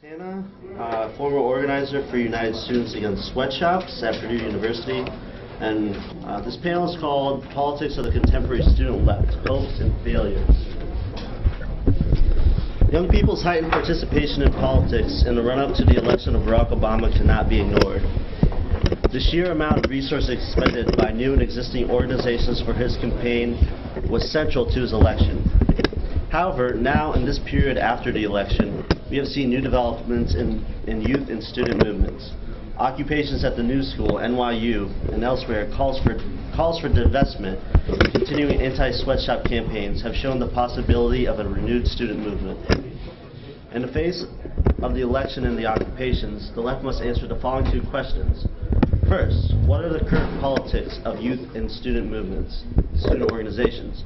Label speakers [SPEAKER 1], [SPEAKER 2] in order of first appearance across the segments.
[SPEAKER 1] Tana, former organizer for United Students Against Sweatshops at Purdue University, and this panel is called Politics of the Contemporary Student Left, Hopes and Failures. Young people's heightened participation in politics in the run-up to the election of Barack Obama cannot be ignored. The sheer amount of resources expended by new and existing organizations for his campaign was central to his election. However, now in this period after the election, we have seen new developments in youth and student movements. Occupations at the New School, NYU, and elsewhere calls for divestment, and continuing anti-sweatshop campaigns have shown the possibility of a renewed student movement. In the face of the election and the occupations, the left must answer the following two questions. First, what are the current politics of youth and student movements, student organizations?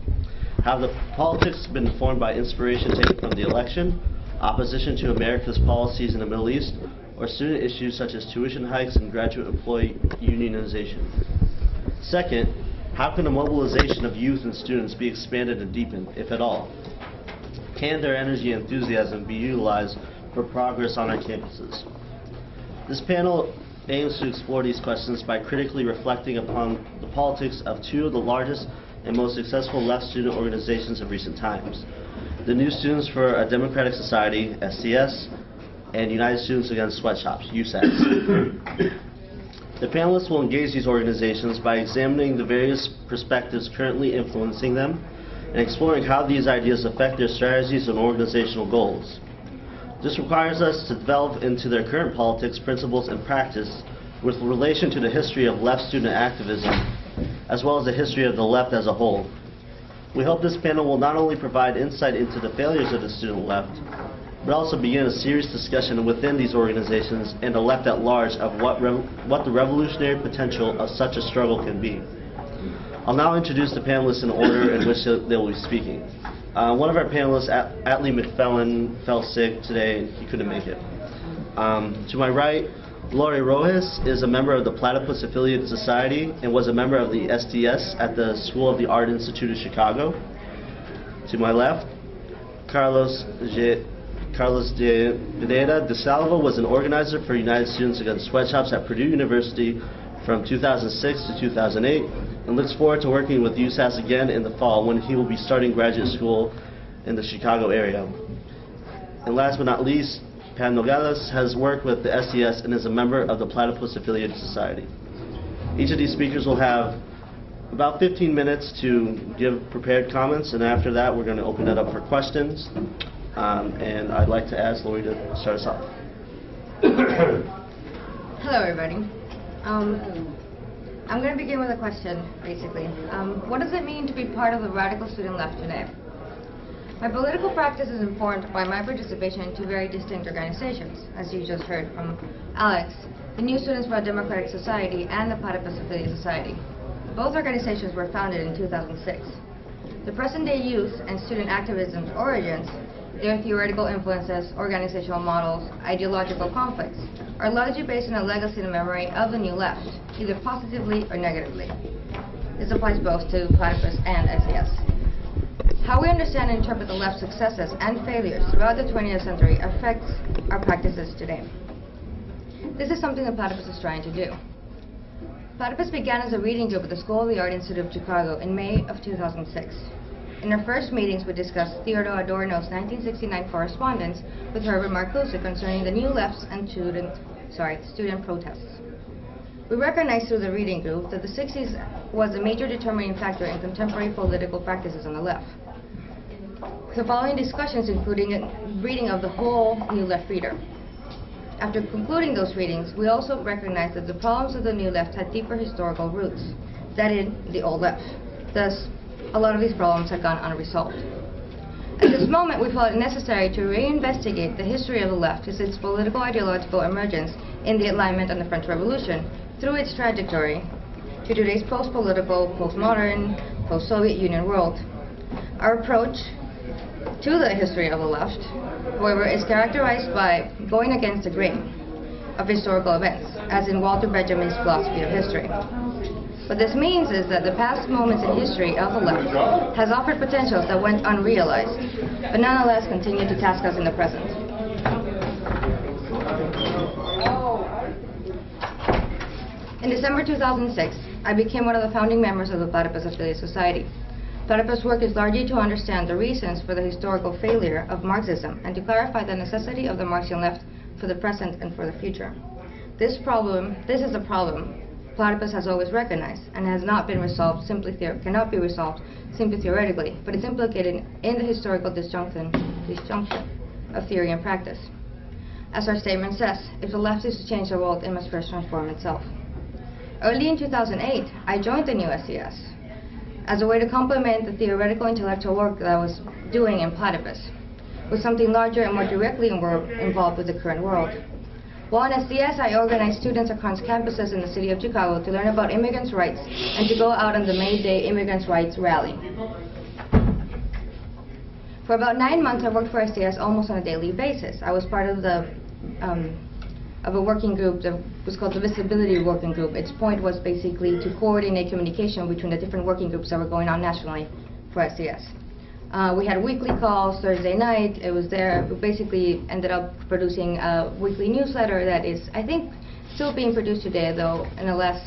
[SPEAKER 1] Have the politics been formed by inspiration taken from the election, opposition to America's policies in the Middle East, or student issues such as tuition hikes and graduate employee unionization? Second, how can the mobilization of youth and students be expanded and deepened, if at all? Can their energy and enthusiasm be utilized for progress on our campuses? This panel aims to explore these questions by critically reflecting upon the politics of two of the largest and most successful left student organizations of recent times: the New Students for a Democratic Society, SDS, and United Students Against Sweatshops, USAS. The panelists will engage these organizations by examining the various perspectives currently influencing them and exploring how these ideas affect their strategies and organizational goals. This requires us to delve into their current politics, principles, and practice with relation to the history of left student activism, as well as the history of the left as a whole. We hope this panel will not only provide insight into the failures of the student left, but also begin a serious discussion within these organizations and the left at large of what the revolutionary potential of such a struggle can be. I'll now introduce the panelists in order in which they will be speaking. One of our panelists, Atlee McFellin, fell sick today and he couldn't make it. To my right, Laurie Ruiz is a member of the Platypus Affiliate Society and was a member of the SDS at the School of the Art Institute of Chicago. To my left, Carlos de Pineda de Salva was an organizer for United Students Against Sweatshops at Purdue University from 2006 to 2008 and looks forward to working with USAS again in the fall when he will be starting graduate school in the Chicago area. And last but not least, Pan Nogales has worked with the SDS and is a member of the Platypus Affiliate Society. Each of these speakers will have about 15 minutes to give prepared comments, and after that we're going to open it up for questions. And I'd like to ask Laurie to start us off.
[SPEAKER 2] Hello, everybody. I'm going to begin with a question, basically. What does it mean to be part of the radical student left today? My political practice is informed by my participation in two very distinct organizations, as you just heard from Alex, the New Students for a Democratic Society and the Platypus Affiliate Society. Both organizations were founded in 2006. The present-day youth and student activism's origins, their theoretical influences, organizational models, ideological conflicts, are largely based on a legacy and memory of the New Left, either positively or negatively. This applies both to Platypus and SDS. How we understand and interpret the left's successes and failures throughout the 20th century affects our practices today. This is something that Platypus is trying to do. Platypus began as a reading group at the School of the Art Institute of Chicago in May of 2006. In our first meetings, we discussed Theodore Adorno's 1969 correspondence with Herbert Marcuse concerning the New Left's and student protests. We recognized through the reading group that the 60s was a major determining factor in contemporary political practices on the left. The following discussions including a reading of the whole New Left reader. After concluding those readings, we also recognized that the problems of the New Left had deeper historical roots than in the Old Left. Thus, a lot of these problems had gone unresolved. At this moment, we felt it necessary to reinvestigate the history of the left since its political ideological emergence in the Enlightenment and the French Revolution through its trajectory to today's post-political, post-modern, post-Soviet Union world. Our approach to the history of the left, however, is characterized by going against the grain of historical events, as in Walter Benjamin's philosophy of history. What this means is that the past moments in history of the left has offered potentials that went unrealized, but nonetheless continue to task us in the present. In December 2006, I became one of the founding members of the Platypus Affiliate Society. Platypus' work is largely to understand the reasons for the historical failure of Marxism and to clarify the necessity of the Marxian left for the present and for the future. This is a problem Platypus has always recognized and has not been resolved cannot be resolved simply theoretically, but it's implicated in the historical disjunction of theory and practice. As our statement says, if the left is to change the world, it must first transform itself. Early in 2008, I joined the new SES as a way to complement the theoretical intellectual work that I was doing in Platypus with something larger and more directly involved with the current world. While in SES, I organized students across campuses in the city of Chicago to learn about immigrants' rights and to go out on the May Day Immigrants' Rights Rally. For about 9 months, I worked for SES almost on a daily basis. I was part of a working group that was called the Visibility Working Group. Its point was basically to coordinate communication between the different working groups that were going on nationally for SES. We had weekly calls Thursday night. It was there. We basically ended up producing a weekly newsletter that is, I think, still being produced today, though in a less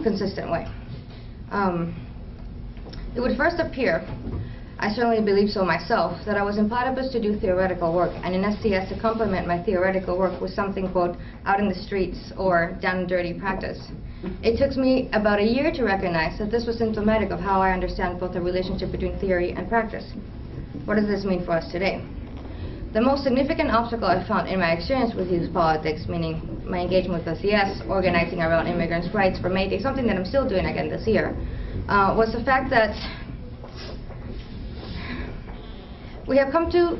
[SPEAKER 2] consistent way. It would first appear, I certainly believe so myself, that I was in Platypus to do theoretical work, and in STS to complement my theoretical work with something, quote, out in the streets or down and dirty practice. It took me about a year to recognize that this was symptomatic of how I understand both the relationship between theory and practice. What does this mean for us today? The most significant obstacle I found in my experience with youth politics, meaning my engagement with SES, organizing around immigrants' rights for May Day, something that I'm still doing again this year, was the fact that we have come to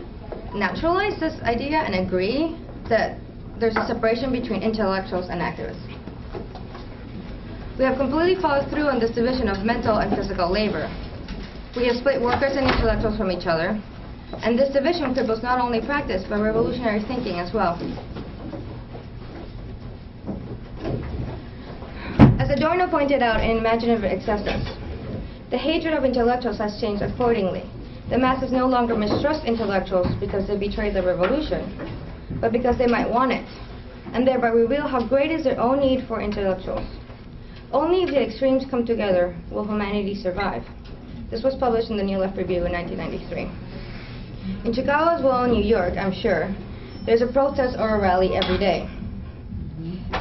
[SPEAKER 2] naturalize this idea and agree that there's a separation between intellectuals and activists. We have completely followed through on this division of mental and physical labor. We have split workers and intellectuals from each other, and this division cripples not only practice, but revolutionary thinking as well. As Adorno pointed out in Imaginative Excesses, the hatred of intellectuals has changed accordingly. The masses no longer mistrust intellectuals because they betray the revolution, but because they might want it, and thereby reveal how great is their own need for intellectuals. Only if the extremes come together will humanity survive. This was published in the New Left Review in 1993. In Chicago as well as New York, I'm sure, there's a protest or a rally every day.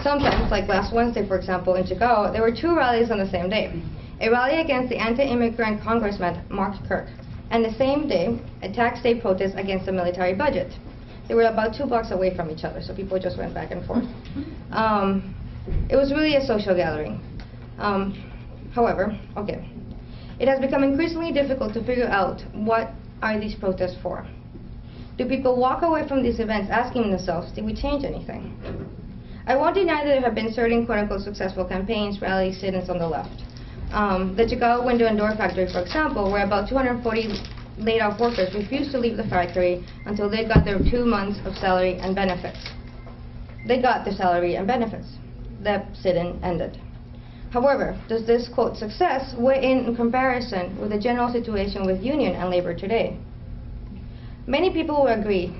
[SPEAKER 2] Sometimes, like last Wednesday, for example, in Chicago, there were 2 rallies on the same day. A rally against the anti-immigrant congressman Mark Kirk, and the same day, a tax day protest against the military budget. They were about 2 blocks away from each other, so people just went back and forth. It was really a social gathering. However, it has become increasingly difficult to figure out what are these protests for. Do people walk away from these events asking themselves, did we change anything? I won't deny that there have been certain quote-unquote successful campaigns, rallies, sit-ins on the left. The Chicago Window and Door Factory, for example, where about 240 laid-off workers refused to leave the factory until they got their 2 months of salary and benefits. They got their salary and benefits. The sit-in ended. However, does this, quote, success weigh in comparison with the general situation with union and labor today? Many people will agree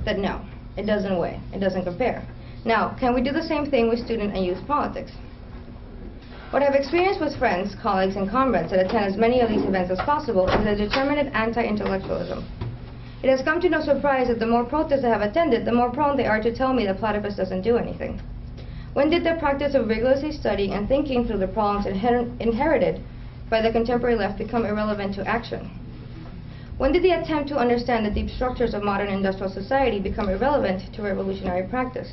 [SPEAKER 2] that no, it doesn't weigh, it doesn't compare. Now, can we do the same thing with student and youth politics? What I've experienced with friends, colleagues, and comrades that attend as many of these events as possible is a determined anti-intellectualism. It has come to no surprise that the more protests I have attended, the more prone they are to tell me that Platypus doesn't do anything. When did the practice of rigorously studying and thinking through the problems inherited by the contemporary left become irrelevant to action? When did the attempt to understand the deep structures of modern industrial society become irrelevant to revolutionary practice?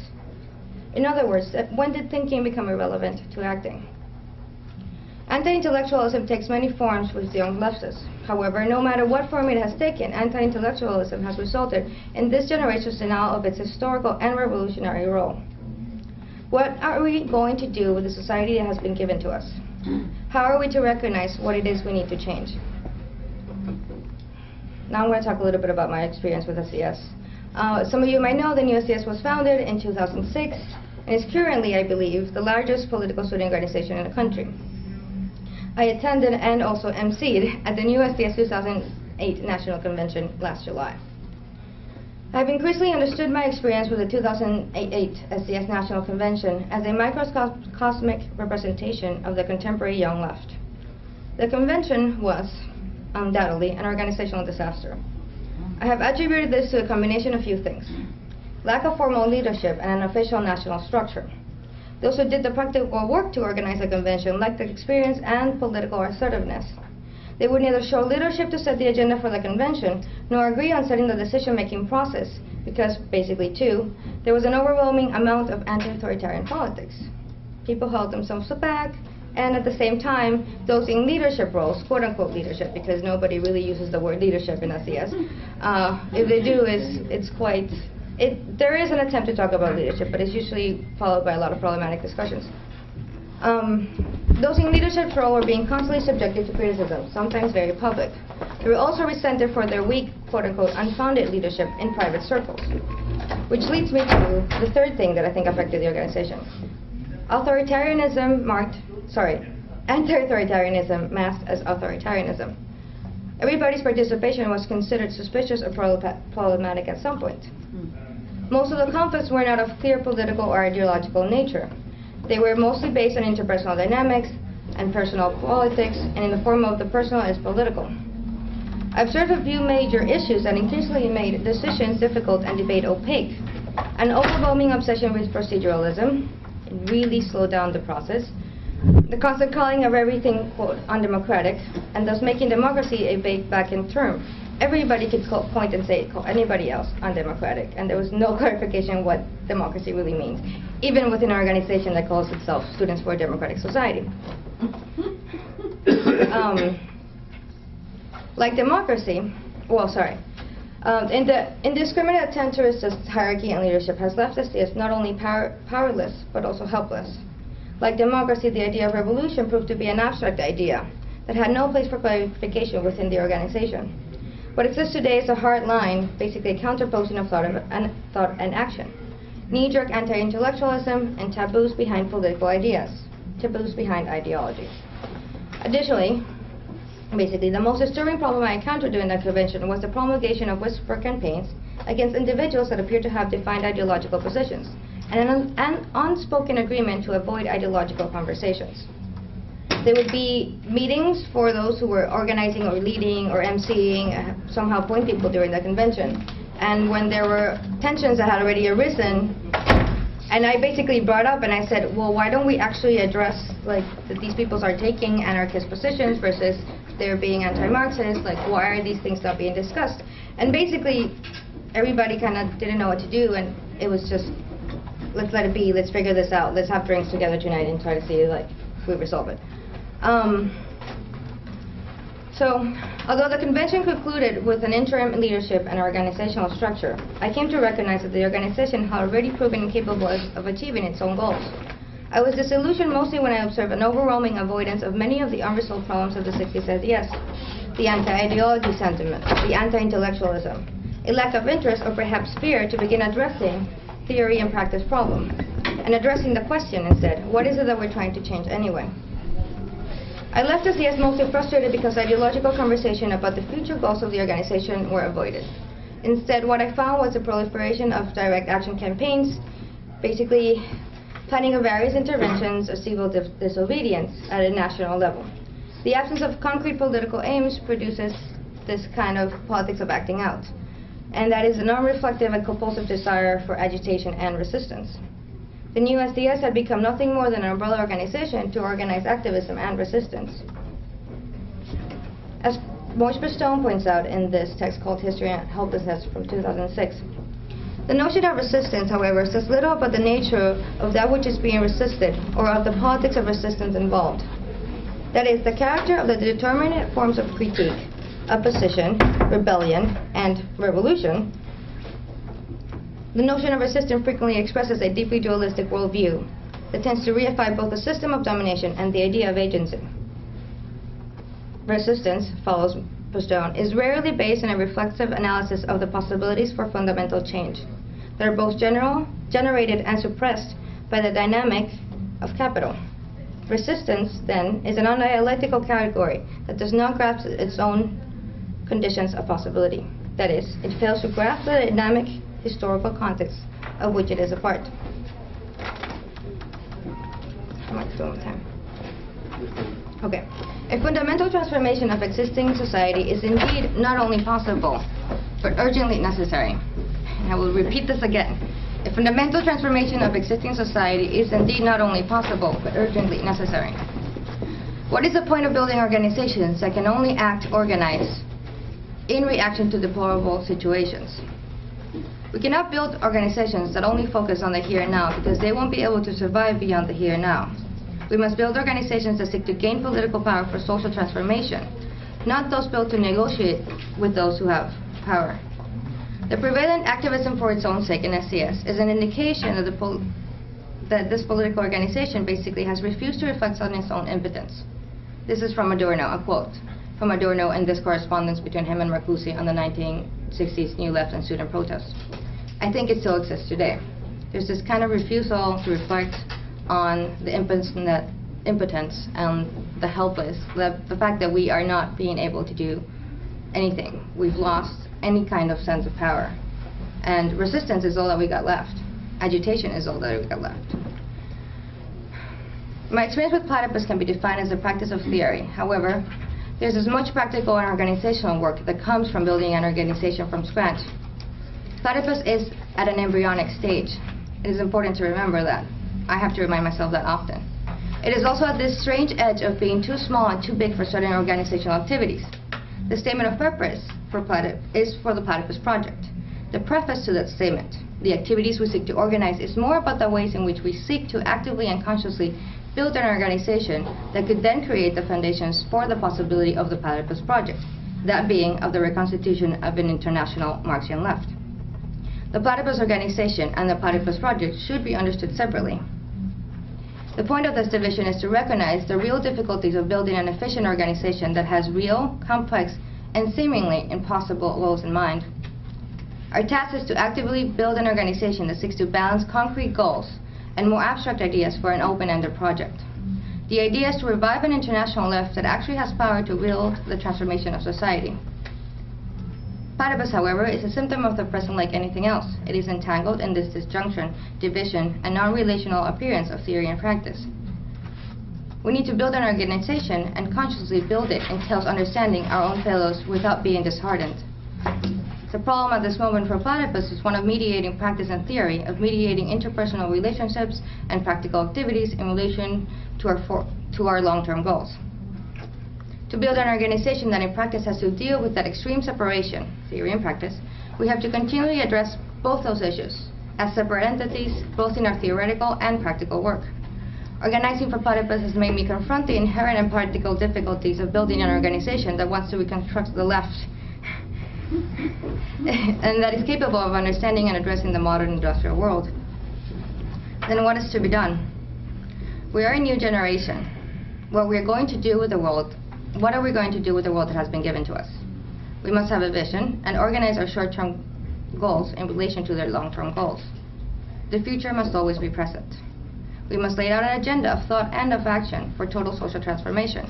[SPEAKER 2] In other words, when did thinking become irrelevant to acting? Anti-intellectualism takes many forms with the young leftists. However, no matter what form it has taken, anti-intellectualism has resulted in this generation's denial of its historical and revolutionary role. What are we going to do with the society that has been given to us? How are we to recognize what it is we need to change? Now I'm going to talk a little bit about my experience with SES. Some of you might know the new SES was founded in 2006 and is currently, I believe, the largest political student organization in the country. I attended and also emceed at the new SES 2008 National Convention last July. I've increasingly understood my experience with the 2008 SDS National Convention as a microcosmic representation of the contemporary young left. The convention was, undoubtedly, an organizational disaster. I have attributed this to a combination of few things: lack of formal leadership and an official national structure. Those who did the practical work to organize a convention lacked the experience and political assertiveness. They would neither show leadership to set the agenda for the convention, nor agree on setting the decision-making process, because, basically, too, there was an overwhelming amount of anti-authoritarian politics. People held themselves back, and at the same time, those in leadership roles, quote-unquote leadership, because nobody really uses the word leadership in SDS, if they do, there is an attempt to talk about leadership, but it's usually followed by a lot of problematic discussions. Those in leadership role were being constantly subjected to criticism, sometimes very public. They were also resented for their weak, quote-unquote, unfounded leadership in private circles. Which leads me to the third thing that I think affected the organization. Anti-authoritarianism masked as authoritarianism. Everybody's participation was considered suspicious or problematic at some point. Most of the conflicts were not of clear political or ideological nature. They were mostly based on interpersonal dynamics and personal politics, and in the form of the personal is political. I observed a few major issues that increasingly made decisions difficult and debate opaque. An overwhelming obsession with proceduralism really slowed down the process. The constant calling of everything, quote, undemocratic, and thus making democracy a vacant term. Everybody could point and say, call anybody else undemocratic, and there was no clarification what democracy really means, even within an organization that calls itself Students for a Democratic Society. Like democracy, indiscriminate attempt to resist hierarchy and leadership has left SDS not only powerless, but also helpless. Like democracy, the idea of revolution proved to be an abstract idea that had no place for clarification within the organization. What exists today is a hard line, basically a counterposing of thought and action. Knee-jerk anti-intellectualism and taboos behind political ideas, taboos behind ideology. Additionally, basically, the most disturbing problem I encountered during that convention was the promulgation of whisper campaigns against individuals that appear to have defined ideological positions, and an unspoken agreement to avoid ideological conversations. There would be meetings for those who were organizing or leading or emceeing, somehow point people during the convention. And when there were tensions that had already arisen, and I basically brought up and I said, well, why don't we actually address like that these people are taking anarchist positions versus they're being anti-Marxist, like why are these things not being discussed? And basically everybody kind of didn't know what to do, and it was just, let's let it be, let's figure this out, let's have drinks together tonight and try to see like if we resolve it. So, although the convention concluded with an interim leadership and organizational structure, I came to recognize that the organization had already proven incapable of achieving its own goals. I was disillusioned mostly when I observed an overwhelming avoidance of many of the unresolved problems of the 60s SDS, the anti-ideology sentiment, the anti-intellectualism, a lack of interest or perhaps fear to begin addressing theory and practice problem, and addressing the question instead, what is it that we're trying to change anyway? I left SDS mostly frustrated because ideological conversation about the future goals of the organization were avoided. Instead, what I found was the proliferation of direct action campaigns, basically planning of various interventions of civil disobedience at a national level. The absence of concrete political aims produces this kind of politics of acting out, and that is a non-reflective and compulsive desire for agitation and resistance. The new SDS had become nothing more than an umbrella organization to organize activism and resistance. As Moishe Stone points out in this text called History and Helplessness from 2006, the notion of resistance, however, says little about the nature of that which is being resisted or of the politics of resistance involved. That is, the character of the determinate forms of critique, opposition, rebellion, and revolution. The notion of resistance frequently expresses a deeply dualistic worldview that tends to reify both the system of domination and the idea of agency. Resistance, follows Stone, is rarely based on a reflexive analysis of the possibilities for fundamental change that are both generated and suppressed by the dynamic of capital. Resistance, then, is an undialectical category that does not grasp its own conditions of possibility. That is, it fails to grasp the dynamic historical context of which it is a part. Okay. A fundamental transformation of existing society is indeed not only possible, but urgently necessary. And I will repeat this again. A fundamental transformation of existing society is indeed not only possible, but urgently necessary. What is the point of building organizations that can only act organized in reaction to deplorable situations? We cannot build organizations that only focus on the here and now, because they won't be able to survive beyond the here and now. We must build organizations that seek to gain political power for social transformation, not those built to negotiate with those who have power. The prevalent activism for its own sake in SCS is an indication that this political organization basically has refused to reflect on its own impotence. This is from Adorno, a quote from Adorno in this correspondence between him and Marcuse on the 1960s New Left and student protests. I think it still exists today. There's this kind of refusal to reflect on the impotence and the helpless, the fact that we are not being able to do anything. We've lost any kind of sense of power. And resistance is all that we got left. Agitation is all that we got left. My experience with Platypus can be defined as the practice of theory. However, there's as much practical and organizational work that comes from building an organization from scratch. Platypus is at an embryonic stage. It is important to remember that. I have to remind myself that often. It is also at this strange edge of being too small and too big for certain organizational activities. The statement of purpose is for the Platypus project. The preface to that statement, the activities we seek to organize, is more about the ways in which we seek to actively and consciously build an organization that could then create the foundations for the possibility of the Platypus project, that being of the reconstitution of an international Marxian left. The Platypus organization and the Platypus project should be understood separately. The point of this division is to recognize the real difficulties of building an efficient organization that has real, complex, and seemingly impossible goals in mind. Our task is to actively build an organization that seeks to balance concrete goals and more abstract ideas for an open-ended project. The idea is to revive an international left that actually has power to wield the transformation of society. Platypus, however, is a symptom of the present like anything else. It is entangled in this disjunction, division, and non-relational appearance of theory and practice. We need to build an organization, and consciously build it entails understanding our own fellows without being disheartened. The problem at this moment for Platypus is one of mediating practice and theory, of mediating interpersonal relationships and practical activities in relation to our long-term goals. To build an organization that in practice has to deal with that extreme separation, theory and practice, we have to continually address both those issues as separate entities, both in our theoretical and practical work. Organizing for Platypus has made me confront the inherent and practical difficulties of building an organization that wants to reconstruct the left and that is capable of understanding and addressing the modern industrial world. Then what is to be done? We are a new generation. What are we going to do with the world that has been given to us? We must have a vision and organize our short-term goals in relation to their long-term goals. The future must always be present. We must lay out an agenda of thought and of action for total social transformation.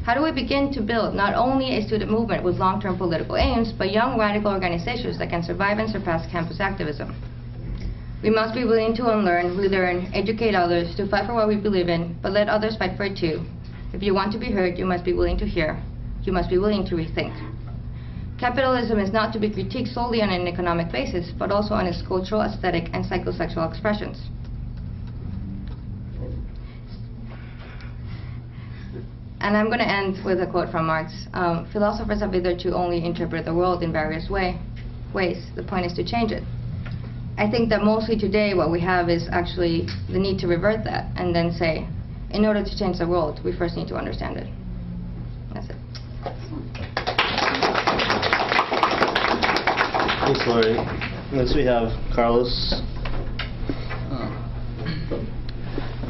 [SPEAKER 2] How do we begin to build not only a student movement with long-term political aims, but young radical organizations that can survive and surpass campus activism? We must be willing to unlearn, relearn, educate others, to fight for what we believe in, but let others fight for it too. If you want to be heard, you must be willing to hear. You must be willing to rethink. Capitalism is not to be critiqued solely on an economic basis, but also on its cultural, aesthetic, and psychosexual expressions. And I'm going to end with a quote from Marx. Philosophers have hitherto only interpreted the world in various ways. The point is to change it. I think that mostly today what we have is actually the need to revert that and then say, in order to change the world, we first need to understand it. That's it.
[SPEAKER 1] Thanks, Laurie. Next we have Carlos.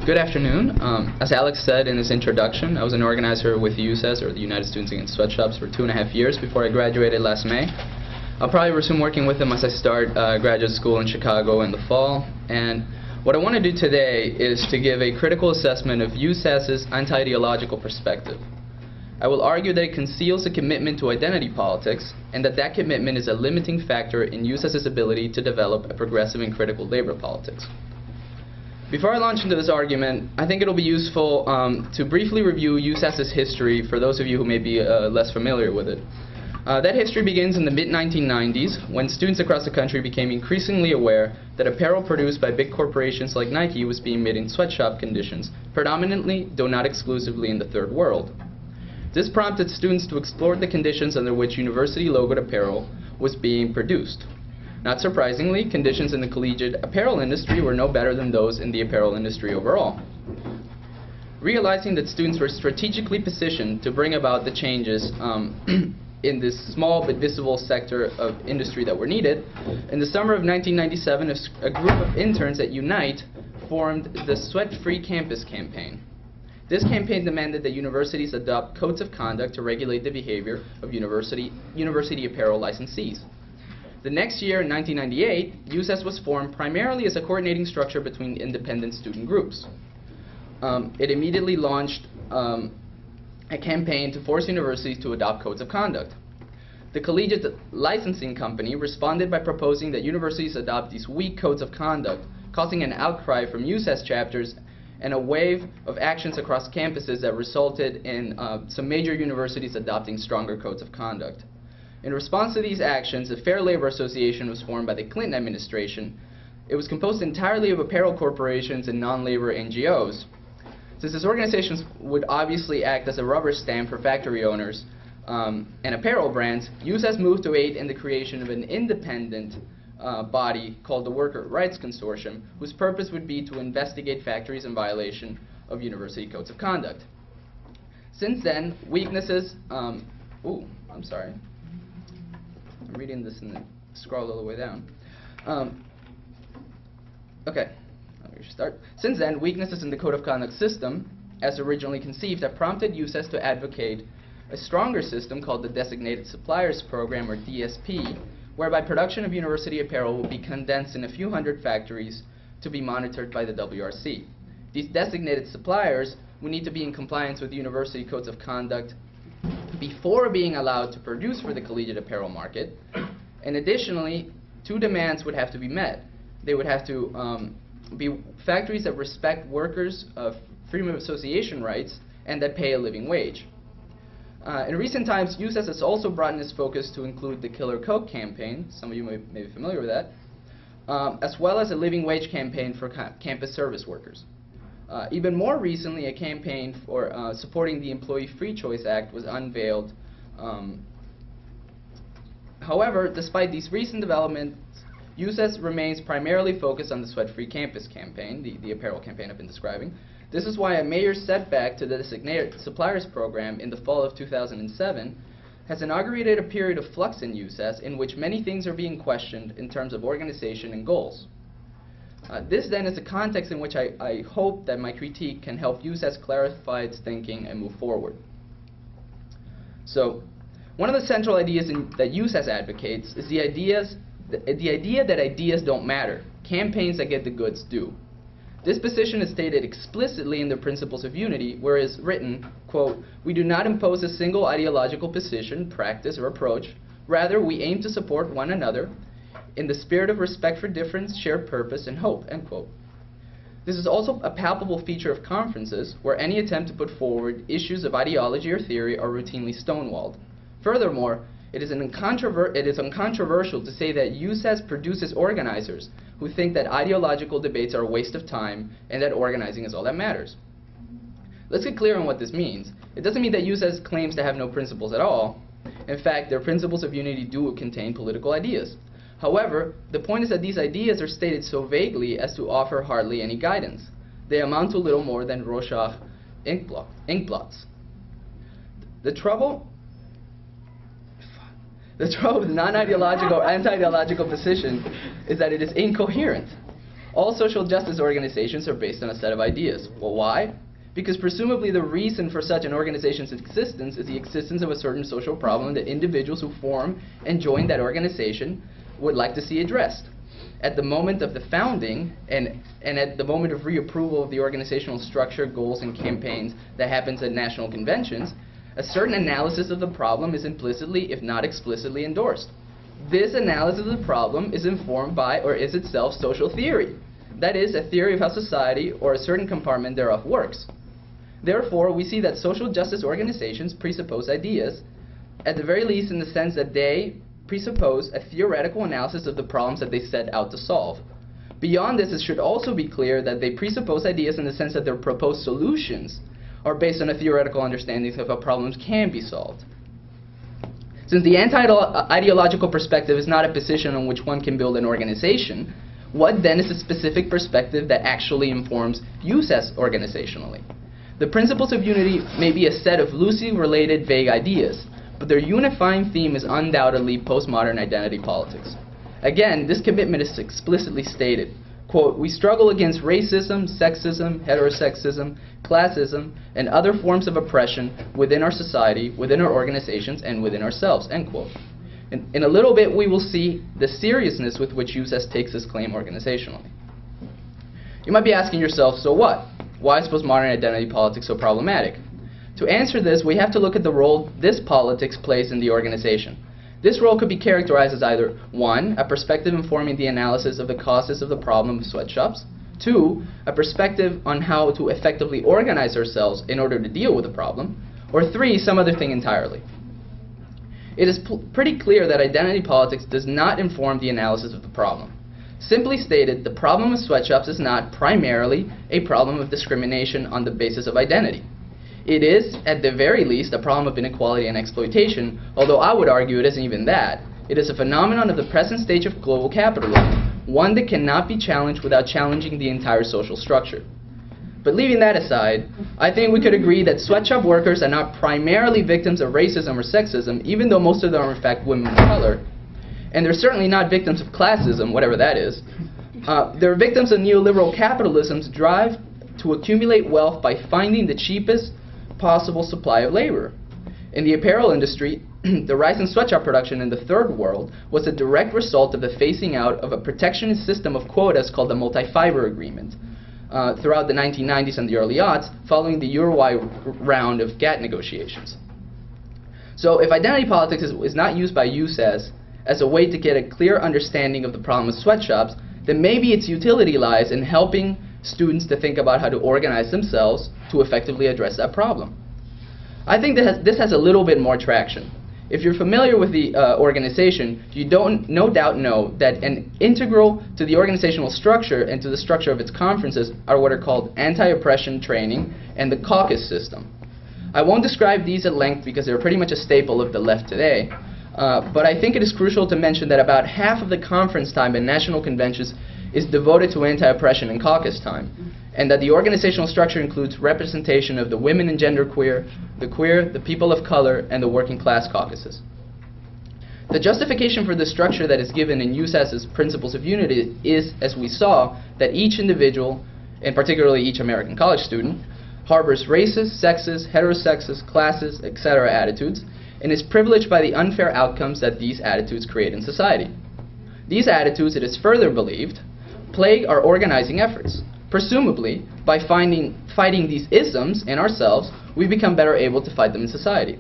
[SPEAKER 3] Good afternoon. As Alex said in his introduction, I was an organizer with USAS, or the United Students Against Sweatshops, for 2.5 years before I graduated last May. I'll probably resume working with them as I start graduate school in Chicago in the fall. And what I want to do today is to give a critical assessment of USAS's anti-ideological perspective. I will argue that it conceals a commitment to identity politics, and that commitment is a limiting factor in USS's ability to develop a progressive and critical labor politics. Before I launch into this argument, I think it'll be useful to briefly review USS's history for those of you who may be less familiar with it. That history begins in the mid-1990s, when students across the country became increasingly aware that apparel produced by big corporations like Nike was being made in sweatshop conditions, predominantly, though not exclusively, in the Third World. This prompted students to explore the conditions under which university-logoed apparel was being produced. Not surprisingly, conditions in the collegiate apparel industry were no better than those in the apparel industry overall. Realizing that students were strategically positioned to bring about the changes in this small but visible sector of industry that were needed, in the summer of 1997, a group of interns at Unite formed the Sweat-Free Campus campaign. This campaign demanded that universities adopt codes of conduct to regulate the behavior of university apparel licensees. The next year, in 1998, USS was formed primarily as a coordinating structure between independent student groups. It immediately launched a campaign to force universities to adopt codes of conduct. The collegiate licensing company responded by proposing that universities adopt these weak codes of conduct, causing an outcry from USS chapters and a wave of actions across campuses that resulted in some major universities adopting stronger codes of conduct. In response to these actions, the Fair Labor Association was formed by the Clinton administration. It was composed entirely of apparel corporations and non-labor NGOs. Since these organizations would obviously act as a rubber stamp for factory owners and apparel brands, USS moved to aid in the creation of an independent body called the Worker Rights Consortium, whose purpose would be to investigate factories in violation of university codes of conduct. Since then, weaknesses, I'm sorry. I'm reading this and then scroll all the way down. Okay, let me start. Since then, weaknesses in the code of conduct system, as originally conceived, have prompted USS to advocate a stronger system called the Designated Suppliers Program, or DSP, whereby production of university apparel will be condensed in a few hundred factories to be monitored by the WRC. These designated suppliers will need to be in compliance with university codes of conduct before being allowed to produce for the collegiate apparel market. And additionally, two demands would have to be met. They would have to be factories that respect workers' freedom of association rights and that pay a living wage. In recent times, USS has also broadened its focus to include the Killer Coke campaign, some of you may be familiar with that, as well as a living wage campaign for campus service workers. Even more recently, a campaign for supporting the Employee Free Choice Act was unveiled. However, despite these recent developments, USS remains primarily focused on the Sweat-Free Campus campaign, the apparel campaign I've been describing. This is why a major setback to the Designated Suppliers Program in the fall of 2007 has inaugurated a period of flux in USS in which many things are being questioned in terms of organization and goals. This then is the context in which I hope that my critique can help USS clarify its thinking and move forward. So, one of the central ideas that USS advocates is the idea that ideas don't matter. Campaigns that get the goods do. This position is stated explicitly in the Principles of Unity, where it is written, quote, "We do not impose a single ideological position, practice, or approach. Rather, we aim to support one another in the spirit of respect for difference, shared purpose, and hope," end quote. This is also a palpable feature of conferences, where any attempt to put forward issues of ideology or theory are routinely stonewalled. Furthermore, it is uncontroversial to say that USS produces organizers who think that ideological debates are a waste of time and that organizing is all that matters. Let's get clear on what this means. It doesn't mean that USS claims to have no principles at all. In fact, their Principles of Unity do contain political ideas. However, the point is that these ideas are stated so vaguely as to offer hardly any guidance. They amount to little more than Rorschach ink blots. The trouble with non-ideological or anti-ideological position is that it is incoherent. All social justice organizations are based on a set of ideas. Well, why? Because presumably the reason for such an organization's existence is the existence of a certain social problem that individuals who form and join that organization would like to see addressed. At the moment of the founding and at the moment of reapproval of the organizational structure, goals, and campaigns that happens at national conventions, a certain analysis of the problem is implicitly, if not explicitly, endorsed. This analysis of the problem is informed by, or is itself, social theory. That is, a theory of how society, or a certain compartment thereof, works. Therefore, we see that social justice organizations presuppose ideas, at the very least in the sense that they presuppose a theoretical analysis of the problems that they set out to solve. Beyond this, it should also be clear that they presuppose ideas in the sense that their proposed solutions are based on a theoretical understanding of how problems can be solved. Since the anti-ideological perspective is not a position on which one can build an organization, what then is the specific perspective that actually informs use as organizationally? The principles of unity may be a set of loosely related vague ideas, but their unifying theme is undoubtedly postmodern identity politics. Again, this commitment is explicitly stated. Quote, "We struggle against racism, sexism, heterosexism, classism, and other forms of oppression within our society, within our organizations, and within ourselves," end quote. In a little bit, we will see the seriousness with which USAS takes this claim organizationally. You might be asking yourself, so what? Why is postmodern identity politics so problematic? To answer this, we have to look at the role this politics plays in the organization. This role could be characterized as either 1, a perspective informing the analysis of the causes of the problem of sweatshops, 2, a perspective on how to effectively organize ourselves in order to deal with the problem, or 3, some other thing entirely. It is pretty clear that identity politics does not inform the analysis of the problem. Simply stated, the problem of sweatshops is not primarily a problem of discrimination on the basis of identity. It is, at the very least, a problem of inequality and exploitation, although I would argue it isn't even that. It is a phenomenon of the present stage of global capitalism, one that cannot be challenged without challenging the entire social structure. But leaving that aside, I think we could agree that sweatshop workers are not primarily victims of racism or sexism, even though most of them are in fact women of color. And they're certainly not victims of classism, whatever that is. They're victims of neoliberal capitalism's drive to accumulate wealth by finding the cheapest possible supply of labor. In the apparel industry, the rise in sweatshop production in the third world was a direct result of the phasing out of a protectionist system of quotas called the multi-fiber agreement throughout the 1990s and the early aughts, following the Uruguay round of GATT negotiations. So if identity politics is not used by USAS as a way to get a clear understanding of the problem of sweatshops, then maybe its utility lies in helping students to think about how to organize themselves to effectively address that problem. I think this has a little bit more traction. If you're familiar with the organization, you no doubt know that an integral to the organizational structure and to the structure of its conferences are what are called anti-oppression training and the Caucus system. I won't describe these at length because they're pretty much a staple of the left today, but I think it is crucial to mention that about half of the conference time in national conventions is devoted to anti-oppression and caucus time, and that the organizational structure includes representation of the women and gender queer, the people of color, and the working class caucuses. The justification for this structure that is given in USAS's Principles of Unity is, as we saw, that each individual, and particularly each American college student, harbors racist, sexist, heterosexist, classist, etc. attitudes, and is privileged by the unfair outcomes that these attitudes create in society. These attitudes, it is further believed, plague our organizing efforts. Presumably, by fighting these isms in ourselves, we become better able to fight them in society.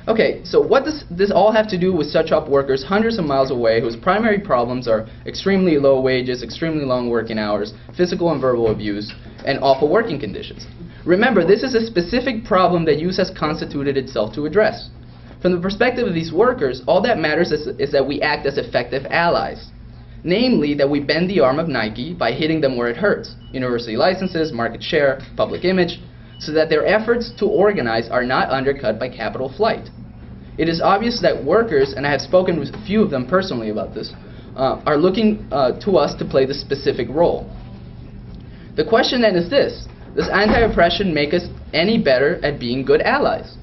[SPEAKER 3] Okay, so what does this all have to do with sweatshop workers hundreds of miles away whose primary problems are extremely low wages, extremely long working hours, physical and verbal abuse, and awful working conditions? Remember, this is a specific problem that USAS has constituted itself to address. From the perspective of these workers, all that matters is that we act as effective allies. Namely, that we bend the arm of Nike by hitting them where it hurts, university licenses, market share, public image, so that their efforts to organize are not undercut by capital flight. It is obvious that workers, and I have spoken with a few of them personally about this, are looking to us to play this specific role. The question then is this: does anti-oppression make us any better at being good allies?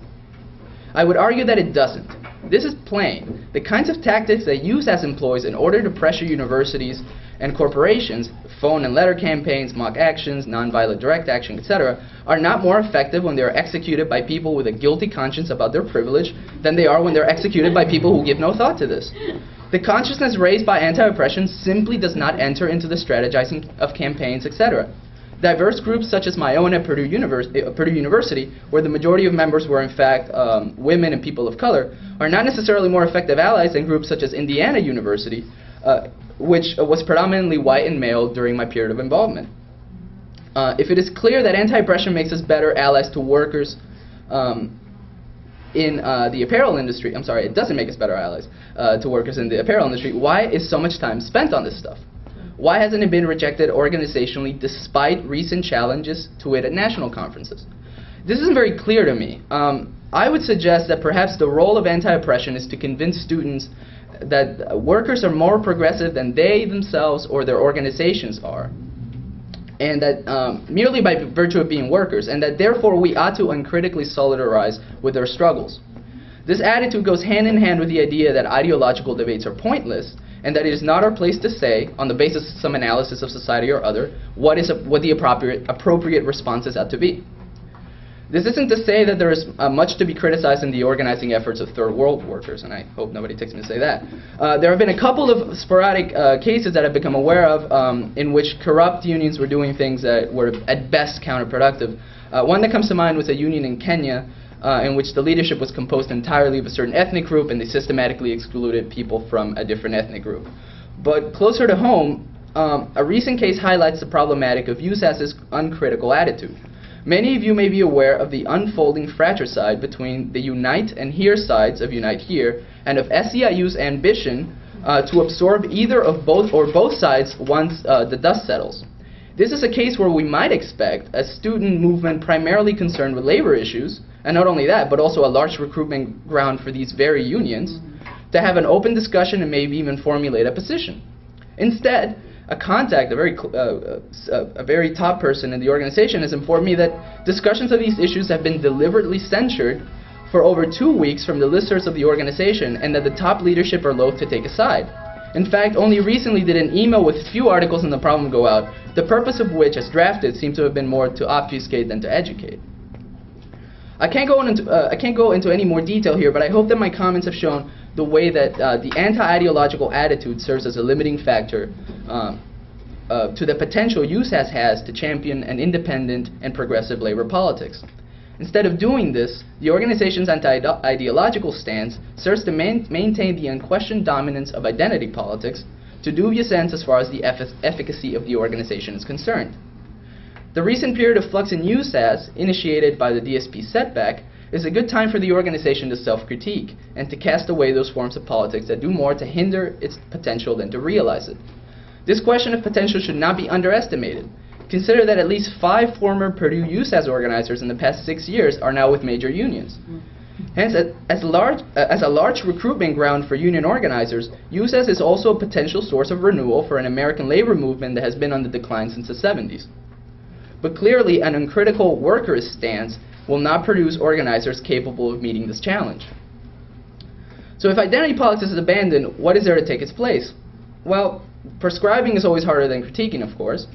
[SPEAKER 3] I would argue that it doesn't. This is plain. The kinds of tactics that USAS employs in order to pressure universities and corporations, phone and letter campaigns, mock actions, nonviolent direct action, etc., are not more effective when they are executed by people with a guilty conscience about their privilege than they are when they're executed by people who give no thought to this. The consciousness raised by anti-oppression simply does not enter into the strategizing of campaigns, etc. Diverse groups such as my own at Purdue University, where the majority of members were in fact women and people of color, are not necessarily more effective allies than groups such as Indiana University, which was predominantly white and male during my period of involvement. If it is clear that anti-oppression makes us better allies to workers in the apparel industry, I'm sorry, it doesn't make us better allies to workers in the apparel industry, why is so much time spent on this stuff? Why hasn't it been rejected organizationally despite recent challenges to it at national conferences? This isn't very clear to me. I would suggest that perhaps the role of anti-oppression is to convince students that workers are more progressive than they themselves or their organizations are, and that merely by virtue of being workers, and that therefore we ought to uncritically solidarize with their struggles. This attitude goes hand in hand with the idea that ideological debates are pointless, and that it is not our place to say, on the basis of some analysis of society or other, what the appropriate responses ought to be. This isn't to say that there is much to be criticized in the organizing efforts of third world workers, and I hope nobody takes me to say that. There have been a couple of sporadic cases that I've become aware of in which corrupt unions were doing things that were at best counterproductive. One that comes to mind was a union in Kenya in which the leadership was composed entirely of a certain ethnic group, and they systematically excluded people from a different ethnic group. But closer to home, a recent case highlights the problematic of USAS's uncritical attitude. Many of you may be aware of the unfolding fratricide between the Unite and Here sides of Unite Here, and of SEIU's ambition to absorb either of both or both sides once the dust settles. This is a case where we might expect a student movement primarily concerned with labor issues, and not only that, but also a large recruitment ground for these very unions, to have an open discussion and maybe even formulate a position. Instead, a contact, a very top person in the organization has informed me that discussions of these issues have been deliberately censured for over 2 weeks from the listservs of the organization, and that the top leadership are loath to take a side. In fact, only recently did an email with few articles on the problem go out, the purpose of which, as drafted, seemed to have been more to obfuscate than to educate. I can't go into any more detail here, but I hope that my comments have shown the way that the anti-ideological attitude serves as a limiting factor to the potential USAS has to champion an independent and progressive labor politics. Instead of doing this, the organization's anti-ideological stance serves to maintain the unquestioned dominance of identity politics to dubious ends as far as the efficacy of the organization is concerned. The recent period of flux in USAS, initiated by the DSP setback, is a good time for the organization to self-critique and to cast away those forms of politics that do more to hinder its potential than to realize it. This question of potential should not be underestimated. Consider that at least 5 former Purdue USAS organizers in the past 6 years are now with major unions. Hence, as a large recruitment ground for union organizers, USAS is also a potential source of renewal for an American labor movement that has been on the decline since the 70s. But clearly, an uncritical workers' stance will not produce organizers capable of meeting this challenge. So if identity politics is abandoned, what is there to take its place? Well, prescribing is always harder than critiquing, of course,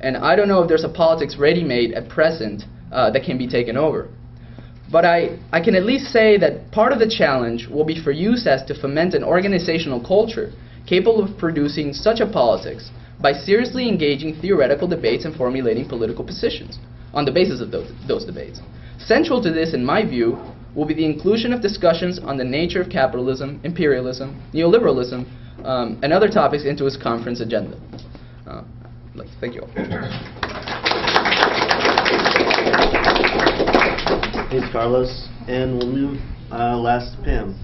[SPEAKER 3] and I don't know if there's a politics ready-made at present that can be taken over. But I can at least say that part of the challenge will be for USAS to foment an organizational culture capable of producing such a politics by seriously engaging theoretical debates and formulating political positions on the basis of those debates. Central to this, in my view, will be the inclusion of discussions on the nature of capitalism, imperialism, neoliberalism, and other topics into its conference agenda. Thank you all.
[SPEAKER 1] Thanks, Carlos. And we'll move last to Pam.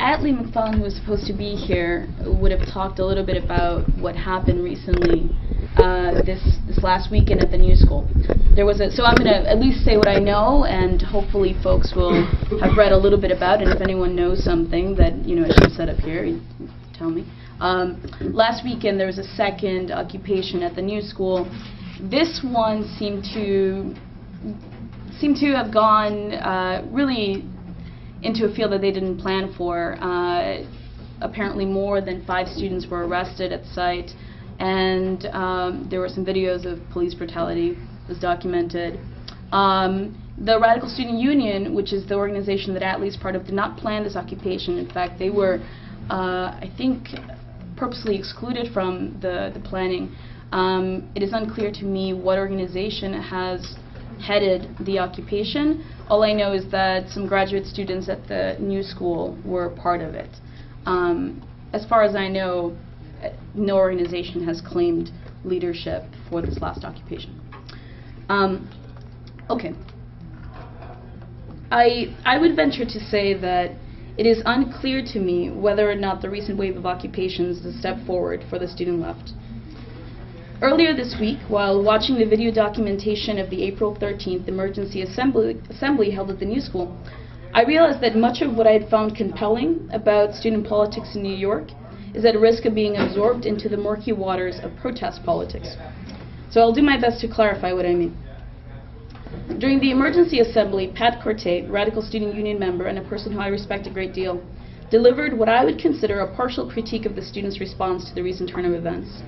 [SPEAKER 4] Atlee McFarlane, who was supposed to be here, would have talked a little bit about what happened recently this last weekend at the New School. There was so I'm going to at least say what I know, and hopefully folks will have read a little bit about it. And if anyone knows something that I should set up here, you tell me. Last weekend there was a second occupation at the New School. This one seemed to have gone really into a field that they didn't plan for. Apparently more than 5 students were arrested at site, and there were some videos of police brutality was documented. The Radical Student Union, which is the organization that Atlee is part of, did not plan this occupation. In fact, they were, I think, purposely excluded from the planning. It is unclear to me what organization has headed the occupation. All I know is that some graduate students at the new school were part of it. As far as I know, no organization has claimed leadership for this last occupation. Okay. I would venture to say that it is unclear to me whether or not the recent wave of occupations is a step forward for the student left. Earlier this week, while watching the video documentation of the April 13th emergency assembly held at the New School, I realized that much of what I had found compelling about student politics in New York is at risk of being absorbed into the murky waters of protest politics. So I'll do my best to clarify what I mean. During the emergency assembly, Pat Corte, Radical Student Union member and a person who I respect a great deal, delivered what I would consider a partial critique of the students' response to the recent turn of events.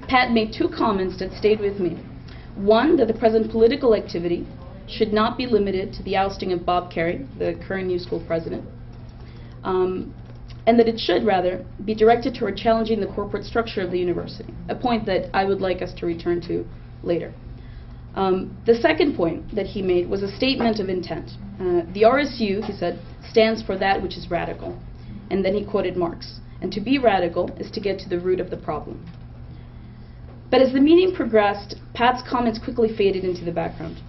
[SPEAKER 4] Pat made two comments that stayed with me. One, that the present political activity should not be limited to the ousting of Bob Kerrey, the current New School president, and that it should, rather, be directed toward challenging the corporate structure of the university, a point that I would like us to return to later. The second point that he made was a statement of intent. The RSU, he said, stands for that which is radical. And then he quoted Marx. And to be radical is to get to the root of the problem. But as the meeting progressed, Pat's comments quickly faded into the background.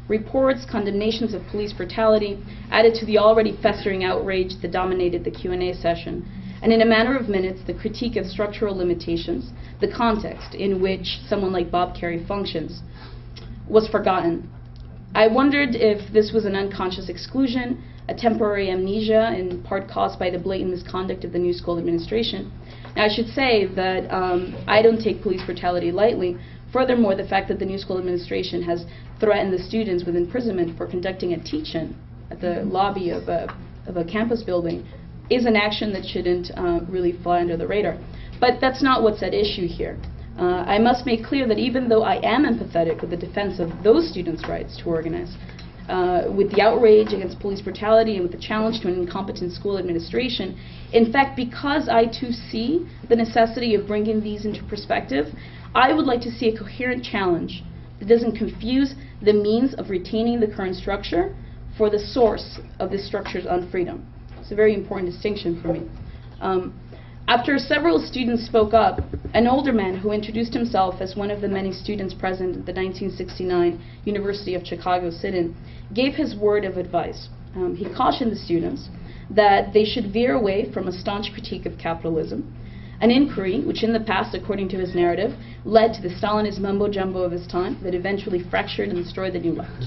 [SPEAKER 4] Reports, condemnations of police brutality added to the already festering outrage that dominated the Q&A session. And in a matter of minutes, the critique of structural limitations, the context in which someone like Bob Kerrey functions, was forgotten. I wondered if this was an unconscious exclusion, a temporary amnesia, in part caused by the blatant misconduct of the New School administration. Now, I should say that I don't take police brutality lightly. Furthermore, the fact that the New School administration has threatened the students with imprisonment for conducting a teach-in at the lobby of a campus building is an action that shouldn't really fly under the radar. But that's not what's at issue here. I must make clear that even though I am empathetic with the defense of those students' rights to organize, with the outrage against police brutality and with the challenge to an incompetent school administration, in fact, because I too see the necessity of bringing these into perspective, I would like to see a coherent challenge that doesn't confuse the means of retaining the current structure for the source of this structure's unfreedom. It's a very important distinction for me. After several students spoke up, an older man who introduced himself as one of the many students present at the 1969 University of Chicago sit-in gave his word of advice. He cautioned the students that they should veer away from a staunch critique of capitalism, an inquiry which in the past, according to his narrative, led to the Stalinist mumbo-jumbo of his time that eventually fractured and destroyed the New Left.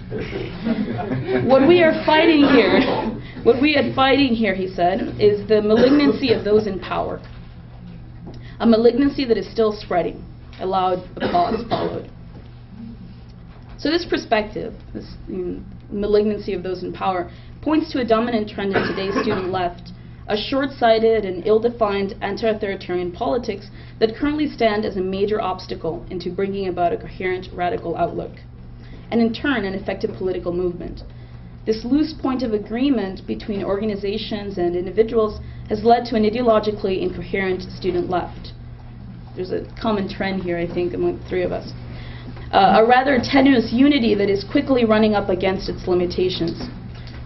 [SPEAKER 4] What we are fighting here, he said, is the malignancy of those in power. A malignancy that is still spreading. A loud applause followed. So this perspective, this malignancy of those in power, points to a dominant trend in today's student left, a short-sighted and ill-defined anti-authoritarian politics that currently stand as a major obstacle into bringing about a coherent radical outlook, and in turn an effective political movement. This loose point of agreement between organizations and individuals has led to an ideologically incoherent student left. There's a common trend here, I think, among the three of us. A rather tenuous unity that is quickly running up against its limitations.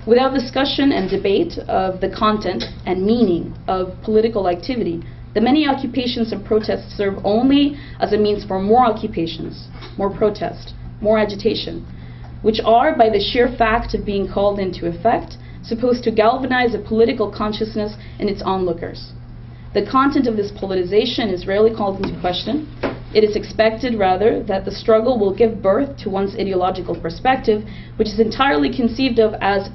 [SPEAKER 4] Without discussion and debate of the content and meaning of political activity, the many occupations and protests serve only as a means for more occupations, more protest, more agitation, which are, by the sheer fact of being called into effect, supposed to galvanize a political consciousness in its onlookers. The content of this politicization is rarely called into question. It is expected, rather, that the struggle will give birth to one's ideological perspective, which is entirely conceived of as